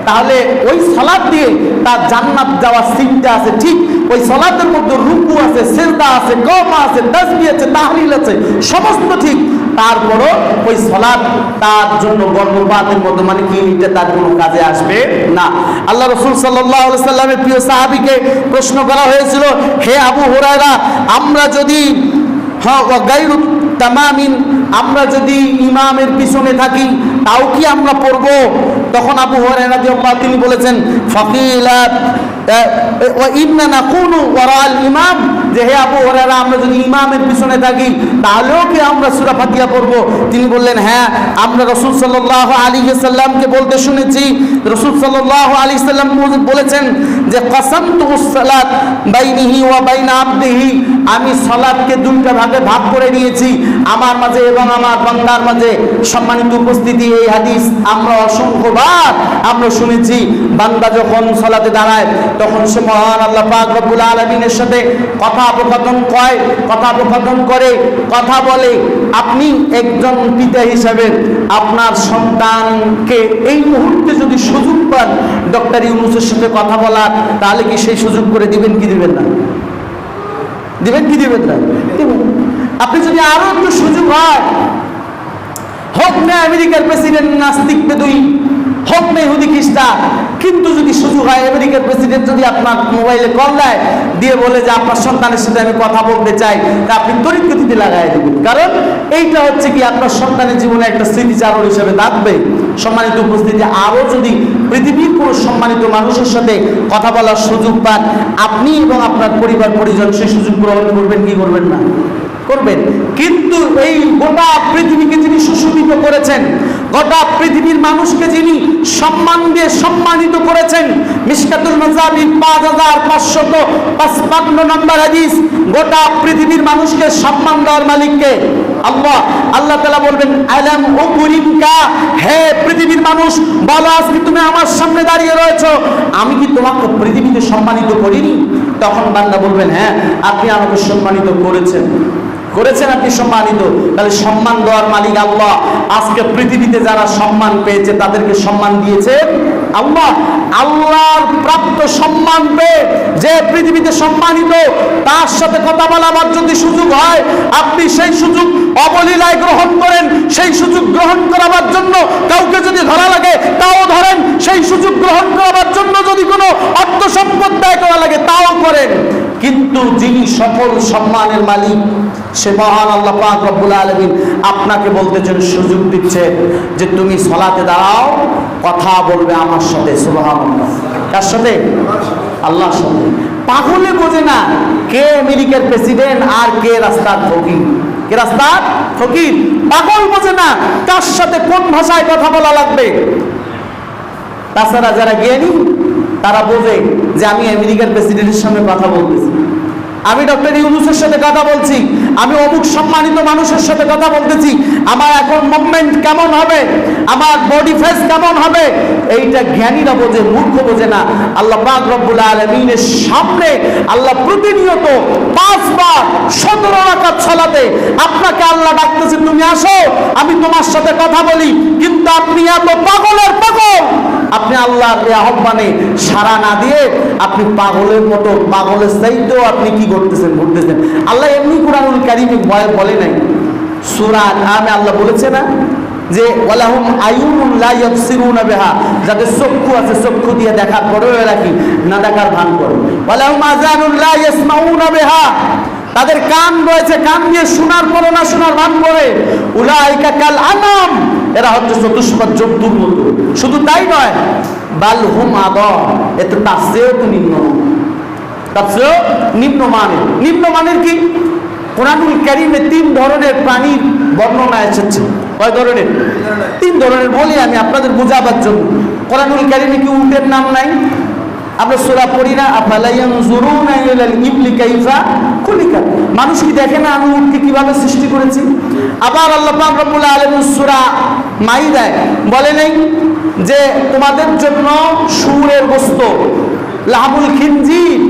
তাহলে ওই সালাত দিয়ে তার জান্নাত যাওয়ার চিন্তা আছে, ঠিক ওই সালাতের মধ্যে রুকু আছে, সিজদা আছে, কওমা আছে, তাসবিহ আছে, তাহলিল আছে, সমস্ত ঠিক, তারপরও ওই সালাত তার জন্য গর্ভপাতের মতো, মানে কি এটা তার কোনো কাজে আসবে না। আল্লাহ রাসূল সাল্লাল্লাহু আলাইহি সাল্লামের প্রিয় সাহাবীকে প্রশ্ন করা হয়েছিল, হে আবু হুরায়রা, আমরা যদি গায়রু তামামিন, আমরা যদি ইমামের পিছনে থাকি তাও কি আমরা পড়ব? তখন আবু হুরায়রা রাদিয়াল্লাহু তিনি বলেছেন, ফাকিলা ওয়া ইন্না নাকুনু ওয়ারাল ইমাম, যে হে আবু হুরায়রা, আমরা যদি ইমামের পিছনে থাকি তাহলেও কি আমরা সূরা ফাতিহা পড়ব? তিনি বললেন, হ্যাঁ, আমরা রাসূল সাল্লাল্লাহু আলাইহি সাল্লামকে বলতে শুনেছি। রাসূল সাল্লাল্লাহু আলাইহি সাল্লাম বলেছেন যে কাসামতুস সালাত বাইনিহি ওয়া বাইনা আবদিহি, আমি সালাতকে 2টা ভাগে ভাগ করে নিয়েছি আমার মাঝে এবং আমার বান্দার মাঝে। সম্মানিত উপস্থিতি, এই হাদিস আমরা অসংখ্যবার আমরা শুনেছি। বান্দা যখন সালাতে দাঁড়ায় তখন সে মহান আল্লাহ পাক রব্বুল আলামিনের সাথে কথোপকথন করে, কথা বলে। আপনি একজন পিতা হিসাবে আপনার সন্তানকে এই মুহূর্তে যদি সুযোগ পান ডক্টর ইউনূসের সাথে কথা বলার, তাহলে কি সেই সুযোগ করে দিবেন কি দিবেন না? দিবেন কি দিবেন না? আপনি যদি আরো একটু সুযোগ হয়, হোক না আমেরিকার প্রেসিডেন্ট নাস্তিক বেদুইন, হোক না ইহুদি খ্রিস্টান, কিন্তু যদি সুযোগ হয় আমেরিকার প্রেসিডেন্ট যদি আপনার মোবাইলে কল দেয়, দিয়ে বলে যে আপনার সন্তানের সাথে আমি কথা বলতে চাই, তা আপনি তড়িৎ গতিতে লাগাই দেবেন। কারণ এইটা হচ্ছে কি আপনার সন্তানের জীবনে একটা স্মৃতিচারণ হিসেবে থাকবে। সম্মানিত উপস্থিতি, আরও যদি পৃথিবীর কোনো সম্মানিত মানুষের সাথে কথা বলার সুযোগ পান, আপনি এবং আপনার পরিবার পরিজন সেই সুযোগ গ্রহণ করবেন কি করবেন না? করবেন। কিন্তু এই গোটা পৃথিবীকে যিনি সুশোভিত করেছেন, গোটা পৃথিবীর মানুষকে যিনি সম্মান দিয়ে সম্মানিত করেছেন, মিশকাতুল মাযাহিব 5555 নম্বর হাদিস, গোটা পৃথিবীর মানুষকে সম্মান দেওয়ার মালিককে আল্লাহ। আল্লাহ তাআলা বলবেন আলাম উকরিমকা, হে পৃথিবীর মানুষ বলো আজকে তুমি আমার সামনে দাঁড়িয়ে রয়েছো, আমি কি তোমাকে পৃথিবীতে সম্মানিত করিনি? তখন বান্দা বলবেন হ্যাঁ আপনি আমাকে সম্মানিত করেছেন, আপনি সম্মানিত। তাহলে সম্মান দেওয়ার মালিক আল্লাহ। আজকে পৃথিবীতে যারা সম্মান পেয়েছে তাদেরকে সম্মান দিয়েছে আল্লাহ। আল্লাহর প্রাপ্ত সম্মান পেয়ে যে পৃথিবীতে সম্মানিত, তার সাথে কথা বলার যদি সুযোগ হয়, আপনি সেই সুযোগ অবলীলায় গ্রহণ করেন। সেই সুযোগ গ্রহণ করার জন্য কাউকে যদি ধরা লাগে তাও ধরেন, সেই সুযোগ গ্রহণ করার জন্য যদি কোনো অর্থ সম্পদ ব্যয় করা লাগে তাও করেন। কিন্তু যিনি সকল সম্মানের মালিক, সে মহান আল্লাহ পাক রব্বুল আলামিন আপনাকে বলতেছেন, সুযোগ দিচ্ছে যে তুমি সালাতে দাঁড়াও, কথা বলবে আমার সাথে। সুবহানাল্লাহ। কার সাথে? আল্লাহর সাথে। পাগলে বোঝে না কে আমেরিকার প্রেসিডেন্ট আর কে রাস্তার ফকির, কে রাস্তার ফকির। পাগল বোঝে না কার সাথে কোন ভাষায় কথা বলা লাগবে। তাছাড়া যারা জ্ঞানী তারা বোঝে যে আমি আমেরিকার প্রেসিডেন্টের সামনে কথা বলতেছি, আমি ডক্টর ইউনূসের সাথে কথা বলছি, আমি অমুক সম্মানিত মানুষের সাথে কথা বলতেছি, আমার এখন মুভমেন্ট কেমন হবে, আমার বডি ফেস কেমন হবে, এইটা জ্ঞানীরা বোঝে, মূর্খ বোঝে না। আল্লাহ পাক রব্বুল আলামিনের সামনে আল্লাহ প্রতিনিয়ত 5 বার 17 রাকাত সালাতে আপনাকে আল্লাহ ডাকতেছে, তুমি আসো আমি তোমার সাথে কথা বলি। কিন্তু আপনি এত পাগলের পাগল, আপনি আল্লাহর এই আহ্বানে সাড়া না দিয়ে আপনি পাগলের মতো, পাগলের চাইতেও আপনি কি করতেছেন, ঘুরতেছেন। আল্লাহ এমনি কুরআনুল কারীমে বলে নাই, সূরা আনআমে আল্লাহ বলেছে না যে ওয়ালাহুম আয়ুনুন লা ইয়াবসিরুনা বিহা, যাদের চক্ষু আছে চক্ষু দিয়ে দেখার পরেও এরা কি না দেখার ভান করে। ওয়ালাহুম আযানুন লা ইয়াসমাউনা বিহা, তাদের কান রয়েছে কান দিয়ে শোনার পরও না শোনার ভান করে। উলাইকা কাল আনাম, এরা হচ্ছে চতুষ্পদ জন্তুর মতো। শুধু তাই নয়, বাল হুম আদম, এতে তার চেয়েও তো নিম্ন, তার চেয়েও নিম্নমানের। নিম্নমানের কি? কোরআনুল কারীমে 3 ধরনের প্রাণীর বর্ণনা এসেছে। কয় ধরনের? 3 ধরনের। বলি আমি আপনাদের বোঝাবার জন্য। কোরআনুল কারীমে কি উটের নাম নাই? আমরা সূরা পড়ি না, আফালা ইয়ানজুরুনা ইলাল ইবলি কাইফা খুলিকাত, মানুষ কি দেখে না আমি উটকে কিভাবে সৃষ্টি করেছি? আবার আল্লাহ পাক রব্বুল আলামিন সূরা মাইদায় বলে নাই যে তোমাদের জন্য শুয়োরের গোশত, লাহমুল খিনজির,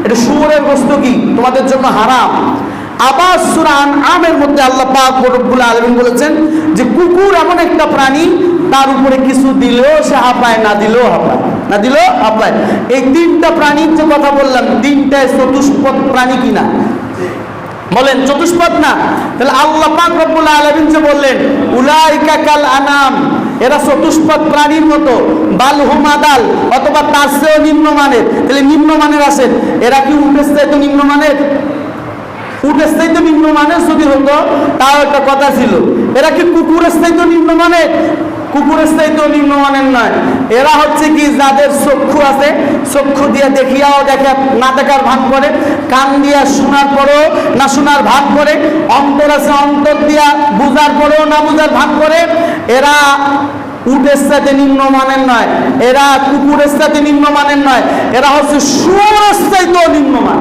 এটা শুয়োরের গোশত কি তোমাদের জন্য হারাম। আবার সূরা আনআমের মধ্যে আল্লাহ পাক রব্বুল আলামিন বলেছেন যে কুকুর এমন একটা প্রাণী, তার উপরে কিছু দিলেও সে হাঁপায়, না দিলেও হাঁপায়, না দিলেও হাঁপায়। এই 3টা প্রাণীর যে কথা বললাম, 3টায় চতুষ্পদ প্রাণী কিনা বলেন? চতুষ্পদ না। তাহলে আল্লাহ পাক রব্বুল আলামিন যে বললেন উলাইকা কাল আনাম, এরা চতুষ্পদ প্রাণীর মতো, বাল হুম আদাল, অথবা তার চেয়েও নিম্নমানের। তাহলে নিম্নমানের আছেন, এরা কি উটের চাইতে নিম্নমানের? উটের চাইতে নিম্নমানের যদি হতো তাও একটা কথা ছিল। এরা কি কুকুরের চাইতে নিম্নমানের? কুকুরের চাইতেও নিম্নমানের নয়। এরা হচ্ছে কি যাদের চক্ষু আছে চক্ষু দিয়ে দেখিয়াও দেখে না দেখার ভান করে, কান দিয়া শোনার পরেও না শোনার ভান করে, অন্তর আছে অন্তর দিয়া বুঝার পরেও না বুঝার ভান করে। এরা উটের সাথে নিম্নমানের নয়, এরা কুকুরের সাথে নিম্নমানের নয়, এরা হচ্ছে শুয়োরের চাইতেও নিম্নমান।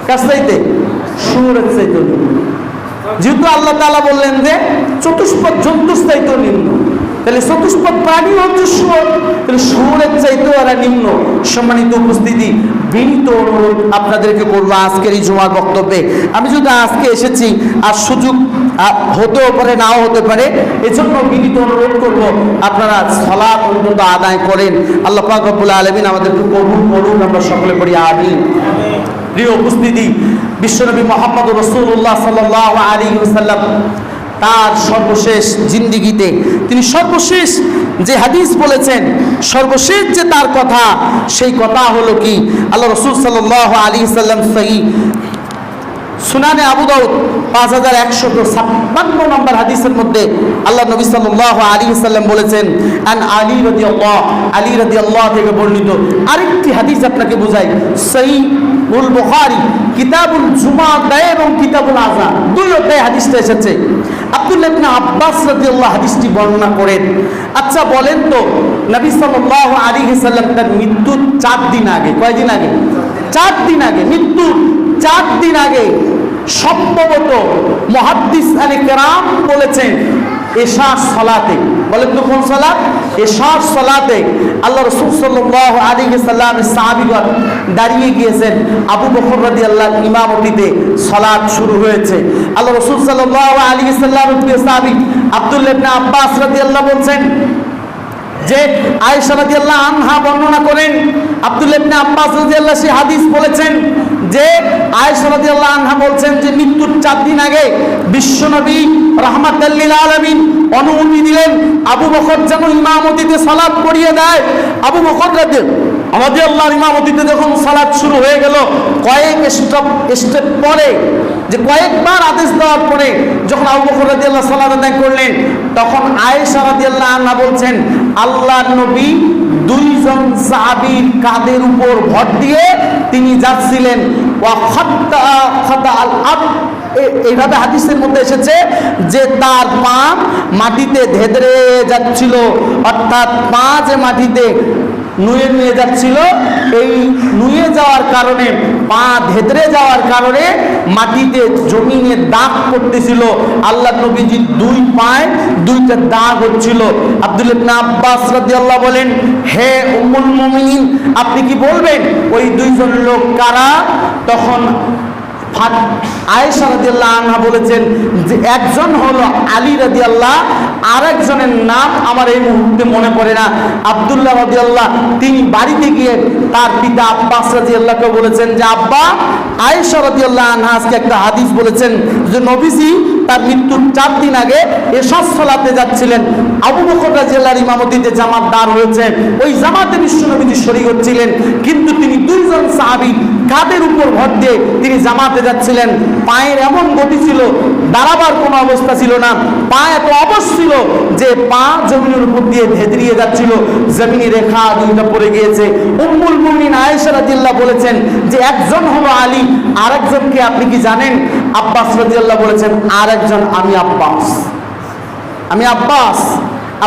কার চাইতে? শুয়োরের চাইতেও নিম্ন। যেহেতু আল্লাহ তাআলা বললেন যে চতুষ্পদ জন্তুর চাইতেও নিম্ন, তাহলে চতুষ্পদ প্রাণী হচ্ছে শুয়োর, তাহলে শুয়োরের চাইতেও এরা নিম্ন। সম্মানিত উপস্থিতি, বিনীত অনুরোধ আপনাদেরকে করবো আজকের এই জুমার বক্তব্যে। আমি যদি আজকে এসেছি আর সুযোগ হতেও পারে নাও হতে পারে, এজন্য বিনীত অনুরোধ করব আপনারা সালাত অন্তত আদায় করেন। আল্লাহ পাক রব্বুল আলামিন আমাদেরকে কবুল করুন, আমরা সকলে পড়ি আমিন। প্রিয় উপস্থিতি, বিশ্বনবী মুহাম্মদ রাসূলুল্লাহ সাল্লাল্লাহু আলাইহি ওয়াসাল্লাম তার সর্বশেষ জিন্দিগিতে তিনি সর্বশেষ যে হাদিস বলেছেন, সর্বশেষ যে তার কথা, সেই কথা হলো কি, আল্লাহ রাসূল সাল্লাল্লাহু আলাইহি সাল্লাম সহিহ সুনানে আবু দাউদ 5156 নম্বর হাদিসের মধ্যে আল্লাহ নবী সাল্লাল্লাহু আলাইহি সাল্লাম বলেছেন, আন আলী রাদিয়াল্লাহু থেকে বর্ণিত আরেকটি হাদিস আপনাকে বোঝাই, সহিহুল বুখারী কিতাবুল জুমআ অধ্যায় এবং কিতাবুল আযান দুই অধ্যায়ে হাদিসটা এসেছে। আব্দুল্লাহ ইবনে আব্বাস রাদিয়াল্লাহু হাদিসটি বর্ণনা করেন। আচ্ছা বলেন তো, নবী সাল্লাল্লাহু আলাইহি সাল্লাম তার মৃত্যুর 4 দিন আগে, কয়দিন আগে? 4 দিন আগে, মৃত্যুর 4 দিন আগে সম্ভবত মুহাদ্দিস আলে কেরাম বলেছেন এশার সালাতে, বলেন তো কোন সালাত? এশার সালাতে আল্লাহ রাসূল সাল্লাল্লাহু আলাইহি সাল্লামের সাহাবীগণ দাঁড়িয়ে গিয়েছেন, আবু বকর রাদিয়াল্লাহু ইমামতিতে সালাত শুরু হয়েছে। আল্লাহ রাসূল সাল্লাল্লাহু আলাইহি সাল্লামের প্রিয় সাহাবী আব্দুল্লাহ ইবনে আব্বাস রাদিয়াল্লাহু বলছেন যে আয়েশা রাদিয়াল্লাহু আনহা বর্ণনা করেন, আব্দুল্লাহ ইবনে আব্বাস রাদিয়াল্লাহু সেই হাদিস বলেছেন যে আয়েশা রাদিয়াল্লাহু আনহা বলছেন যে মৃত্যুর 4 দিন আগে বিশ্বনবী রাহমাতাল লিল আলামিন অনুমতি দিলেন আবু বকর যেন ইমামতিতে সালাত পড়িয়ে দেয়। আবু বকর রাদিয়াল্লাহু ইমামতিতে যখন সালাত শুরু হয়ে গেল, কয়েক স্টেপ পরে, যে কয়েকবার আদেশ দেওয়ার পরে যখন আবু বকর রাদিয়াল্লাহু সালাত আদায় করলেন, তখন আয়েশা রাদিয়াল্লাহু আনহা বলছেন আল্লাহর নবী 2 জন সাহাবীর কাঁধের উপর ভর দিয়ে তিনি যাচ্ছিলেন। এইভাবে হাদিসের মধ্যে এসেছে যে তার পা মাটিতে ধেদরে যাচ্ছিল, অর্থাৎ পা যে মাটিতে নুয়ে নুয়ে যাচ্ছিল, এই নুয়ে যাওয়ার কারণে, পা ধেদরে যাওয়ার কারণে মাটিতে জমিনে দাগ পড়তেছিল। আল্লাহ নবীজির 2 পায়ে 2টা দাগ হচ্ছিল। আব্দুল্লাহ ইবনে আব্বাস রাদিয়াল্লাহু বলেন, হে উম্মুল মুমিনিন, আপনি কি বলবেন ওই 2 জন লোক কারা? তখন আয়েশা রাদিয়াল্লাহু আনহা বলেছেন যে একজন হলো আলী রাদিয়াল্লাহু, আরেকজনের নাম আমার এই মুহূর্তে মনে পড়ে না। আব্দুল্লাহ রাদিয়াল্লাহু তিনি বাড়িতে গিয়ে তার পিতা আব্বাস রাদিয়াল্লাহুকে বলেছেন যে আব্বা, আয়েশা রাদিয়াল্লাহু আনহা আজকে একটা হাদিস বলেছেন যে নবীজি তার মৃত্যুর 4 দিন আগে এশার সালাতে যাচ্ছিলেন, আবু বকর রাদিয়াল্লাহু ইমামতিতে জামাত দাঁড় হয়েছে, ওই জামাতে বিশ্বনবীজি শরীক হচ্ছিলেন, কিন্তু তিনি 2 জন সাহাবী কাঁধের উপর ভর দিয়ে তিনি জামাতে যাচ্ছিলেন। পায়ের এমন গতি ছিল, দাঁড়াবার কোনো অবস্থা ছিল না, পা এত অবশ ছিল যে পা জমিনের উপর দিয়ে ধেদরিয়ে যাচ্ছিল, জমিনে রেখা 2টা পড়ে গিয়েছে। উম্মুল মুমিনিন আয়েশা রাদিয়াল্লাহু বলেছেন যে একজন হলো আলী, আরেকজনকে আপনি কি জানেন? আব্বাস রাদিয়াল্লাহু বলেছেন আরেকজন আমি আব্বাস। আমি আব্বাস।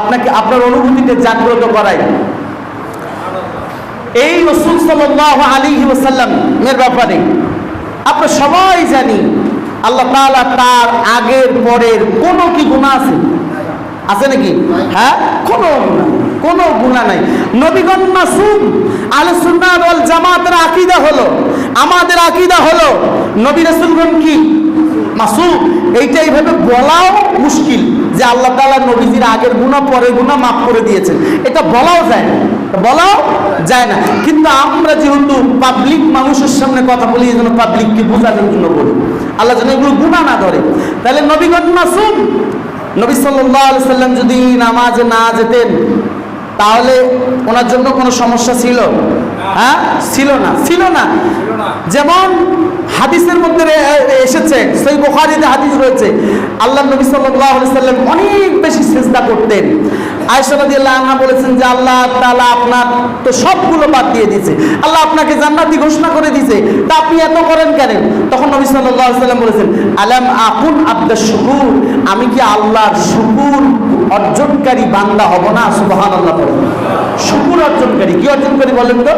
আপনাকে আপনার অনুভূতিতে জাগ্রত করাই, এই রাসূল সাল্লাল্লাহু আলাইহি ওয়াসাল্লাম এর ব্যাপারে আমরা সবাই জানি আল্লাহ তাআলা তার আগের পরের কোনো কি গুনাহ আছে নাকি? হ্যাঁ, কোনো গুনাহ নাই। নবীগণ মাসুম। আহলে সুন্নাত ওয়াল জামাতের আকীদা হলো, আমাদের আকীদা হলো নবী রাসূলগণ কি মাসুম। এইটা এইভাবে বলাও মুশকিল যে আল্লাহ তাআলা নবীজির আগের গুনাহ পরের গুনাহ মাফ করে দিয়েছেন, এটা বলাও যায় না। কিন্তু আমরা যেহেতু পাবলিক মানুষের সামনে কথা বলি, এই জন্য পাবলিককে বোঝানোর জন্য বলি, আল্লাহ যেন এগুলো গুনাহ না ধরে। তাহলে নবীগণ মাসুম। নবী সাল্লাল্লাহু আলাইহি সাল্লাম যদি নামাজে না যেতেন তাহলে ওনার জন্য কোনো সমস্যা ছিল? হ্যাঁ, ছিল না। যেমন হাদিসের মধ্যে এসেছে, সহিহ বুখারীতে হাদিস রয়েছে, আল্লাহ নবী সাল্লাল্লাহু আলাইহি সাল্লাম অনেক বেশি সিজদা করতেন। আয়েশা রাদিয়াল্লাহু আনহা বলেছেন যে আল্লাহ তাআলা আপনার তো সবগুলো বাদ দিয়ে দিয়েছে, আল্লাহ আপনাকে জান্নাতি ঘোষণা করে দিয়েছে, তা আপনি এত করেন কেন? তখন নবী সাল্লাল্লাহু আলাইহি সাল্লাম বলেছেন আলাম আকুন আব্দাশ শুকুর, আমি কি আল্লাহর শুকুর অর্জনকারী বান্দা হব না? সুবহানাল্লাহ। শুকুর অর্জনকারী, কি অর্জনকারী বলেন তো?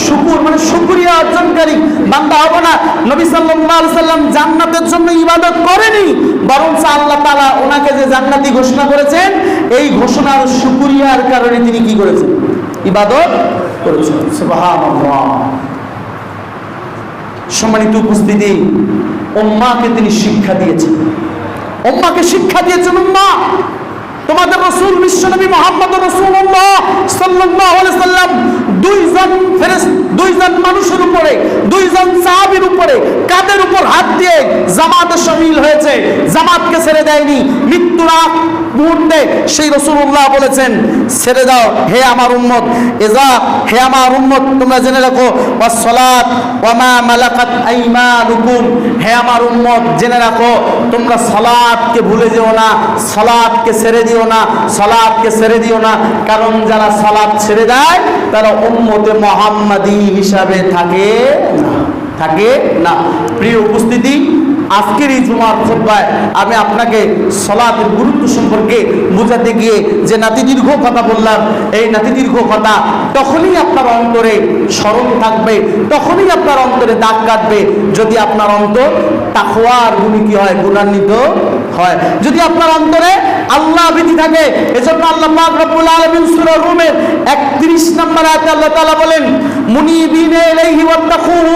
শুকুর মানে শুকরিয়া অর্জনকারী বান্দা হব না? নবী সাল্লাল্লাহু আলাইহি সাল্লাম জান্নাতের জন্য ইবাদত করেনি, বরং আল্লাহ তাআলা ওনাকে যে জান্নাতি ঘোষণা করেছেন, এই ঘোষণার শুকরিয়ার কারণে তিনি কি করেছেন? ইবাদত করেছেন। সুবহানাল্লাহ। সম্মানিত উপস্থিতি, উম্মাহকে তিনি শিক্ষা দিয়েছেন, উম্মাহ তোমাদের রাসূল বিশ্বনবী মুহাম্মদ রাসূলুল্লাহ সাল্লাল্লাহু আলাইহি সাল্লাম দুইজন মানুষের উপরে, দুইজন সাহাবীর উপরে কাদের উপর হাত দিয়ে জামাতে শামিল হয়েছে, জামাতকে ছেড়ে দেয়নি। মৃত্যুর আগ মুহূর্তে সেই রাসূলুল্লাহ বলেছেন, ছেড়ে দাও হে আমার উম্মত, হে আমার উম্মত, তোমরা জেনে রাখো ওয়াসসালাত ওয়া মা মালাকাত আইমানুকুম, হে আমার উম্মত জেনে রাখো তোমরা সালাতকে ভুলে যেও না, সালাতকে ছেড়ে দিও না, সালাতকে ছেড়ে দিও না। কারণ যারা সালাত ছেড়ে দেয় তারা উম্মতে মুহাম্মাদি হিসাবে থাকে না। প্রিয় উপস্থিতি, আজকের এই জুমার খুতবায় আমি আপনাকে সালাতের গুরুত্ব সম্পর্কে বোঝাতে গিয়ে যে নাতিদীর্ঘ কথা বললাম, এই নাতিদীর্ঘ কথা তখনই আপনার অন্তরে স্মরণ থাকবে, তখনই আপনার অন্তরে দাগ কাটবে যদি আপনার অন্তর তাকওয়ার গুণী কি হয়, গুণান্বিত হয়, যদি আপনার অন্তরে আল্লাহ ভীতি থাকে। এজন্য আল্লাহ পাক রব্বুল আলামিন সূরা রুমের 31 নম্বর আয়াতে আল্লাহ তাআলা বলেন, মুনিবিনা ইলাইহি ওয়াত্তাকুহু,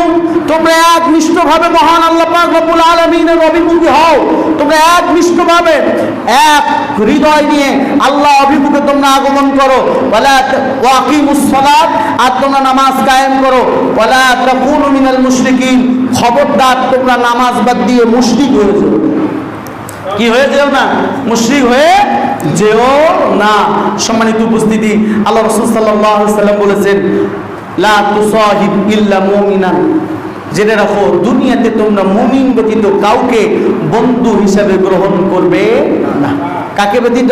তোমরা একনিষ্ঠভাবে মহান আল্লাহ পাক রব্বুল আলামিনের অভিমুখী হও, তোমরা একনিষ্ঠভাবে এক হৃদয় নিয়ে আল্লাহ অভিমুখে তোমরা আগমন করো। ওয়ালা ওয়াকিমুস সালাত, আর তোমরা নামাজ কায়েম করো। ওয়ালা তাকুনু মিনাল মুশরিকিন, খবরদার তোমরা নামাজ বাদ দিয়ে মুশরিক হয়ে যাও। কি হয়ে যেও না? মুশরিক হয়ে যেও না। সম্মানিত উপস্থিতি, আল্লাহ রাসূল সাল্লাল্লাহু আলাইহি ওয়াসাল্লাম বলেছেন, লা তুসাহিব ইল্লা মুমিনান, জেনে রাখো দুনিয়াতে তোমরা মুমিন ব্যতীত কাউকে বন্ধু হিসাবে গ্রহণ করবে না। কাকে ব্যতীত?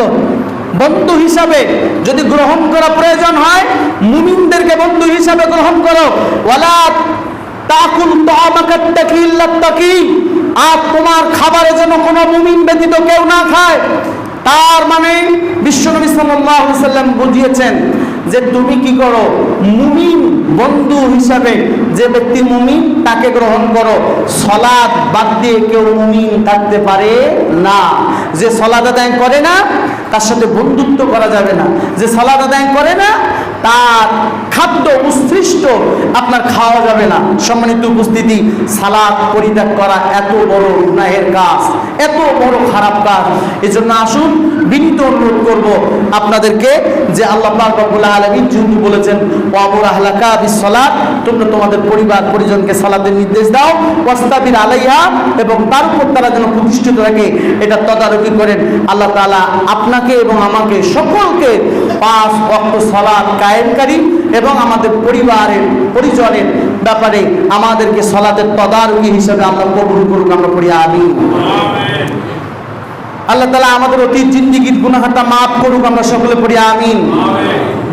বন্ধু হিসাবে যদি গ্রহণ করা প্রয়োজন হয়, মুমিনদেরকে বন্ধু হিসাবে গ্রহণ করো। ওয়ালা তাকুল তাআমাকাত তাকিল্লাত তাকি, আর তোমার খাবারে যেন কোনো মুমিন ব্যতীত কেউ না খায়। তার মানে বিশ্বনবী সাল্লাল্লাহু আলাইহি ওয়াসাল্লাম বুঝিয়েছেন যে তুমি কি করো, মুমিন বন্ধু হিসাবে যে ব্যক্তি মুমিন তাকে গ্রহণ করো। সালাত বাদ দিয়ে কেউ মুমিন থাকতে পারে না। যে সালাত আদায় করে না তার সাথে বন্ধুত্ব করা যাবে না। যে সালাত আদায় করে না তার খাদ্য উৎসৃষ্ট আপনার খাওয়া যাবে না। সম্মানিত উপস্থিতি, সালাত পরিত্যাগ করা এত বড় গুনাহের কাজ, এত বড় খারাপ কাজ। এজন্য আসুন বিনীত অনুরোধ করব আপনাদেরকে যে আল্লাহ পাক রব্বুল আলামিন যেহেতু বলেছেন ওয়ামুর আহলাকা বিসসালাত, তোমরা তোমাদের পরিবার পরিজনকে সালাতের নির্দেশ দাও, ওয়াস্তাবির আলাইহা, এবং তার উপর তারা যেন প্রতিষ্ঠিত থাকে এটা তদারকি করেন। আল্লাহ তাআলা আপনাকে এবং আমাকে সকলকে 5 ওয়াক্ত সালাত কায়েমকারী এবং আমাদের পরিবারের পরিজনের ব্যাপারে আমাদেরকে সালাতের তদারকি হিসেবে আল্লাহ কবুল করুক। আমরা পড়ি আমিন। আল্লাহ তাআলা আমাদের অতীত জিন্দেগীর গুনাহটা মাফ করুক। আমরা সকলে পড়ি আমিন।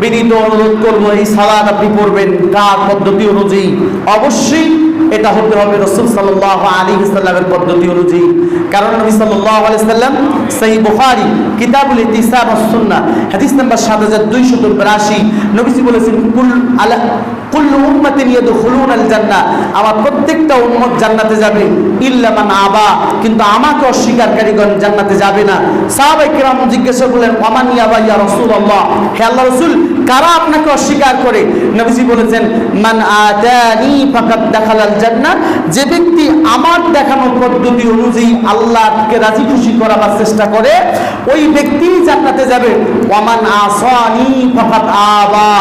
বিনীত অনুরোধ করবো, এই সালাত আপনি পড়বেন কার পদ্ধতি অনুযায়ী? অবশ্যই এটা হতে হবে রাসূল সাল্লাল্লাহু আলাইহি ওয়াসাল্লামের পদ্ধতি অনুযায়ী। কারণ নবী সাল্লাল্লাহু আলাইহি ওয়াসাল্লাম সহিহ বুখারী কিতাবুল ইতিসাব ওয়াস সুন্নাহ হাদিস নাম্বার 7282 নবীজি বলেছেন, কুল্লু উম্মাতিন ইয়াদখুলুনাল জান্নাহ, আমার প্রত্যেকটা উম্মত জান্নাতে যাবে, ইল্লা মান আবা, কিন্তু আমাকে অস্বীকারীগণ জান্নাতে যাবে না। সাহাবায়ে কিরাম জিজ্ঞাসা করলেন, ওয়ামান ইয়াবা ইয়া রাসূলুল্লাহ, হে আল্লাহর রাসূল কারা আপনাকে অস্বীকার করে? নবীজি বলেছেন, মান আতানি ফাকাদ দাখালাল জান্নাহ, যে ব্যক্তি আমার দেখানো পদ্ধতি অনুযায়ী আল্লাহকে রাজি খুশি করার চেষ্টা করে ওই ব্যক্তি জান্নাতে যাবে। ওয়ামান আসানি ফাকাদ আবা,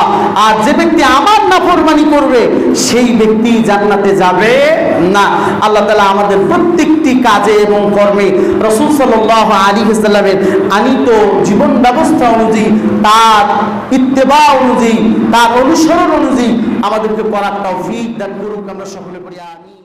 আর যে ব্যক্তি আমার নাফরমানি করবে সেই ব্যক্তি জান্নাতে যাবে না। আল্লাহ তাআলা আমাদের প্রত্যেকটি কাজে এবং কর্মে রাসূল সাল্লাল্লাহু আলাইহি ওয়াসাল্লামের আনিত জীবন ব্যবস্থা অনুযায়ী, তার ইত্তেবা অনুযায়ী, তার অনুসরণ অনুযায়ী আমাদেরকে করার তৌফিক দান করুক। আমরা সকলে পড়ি আমিন।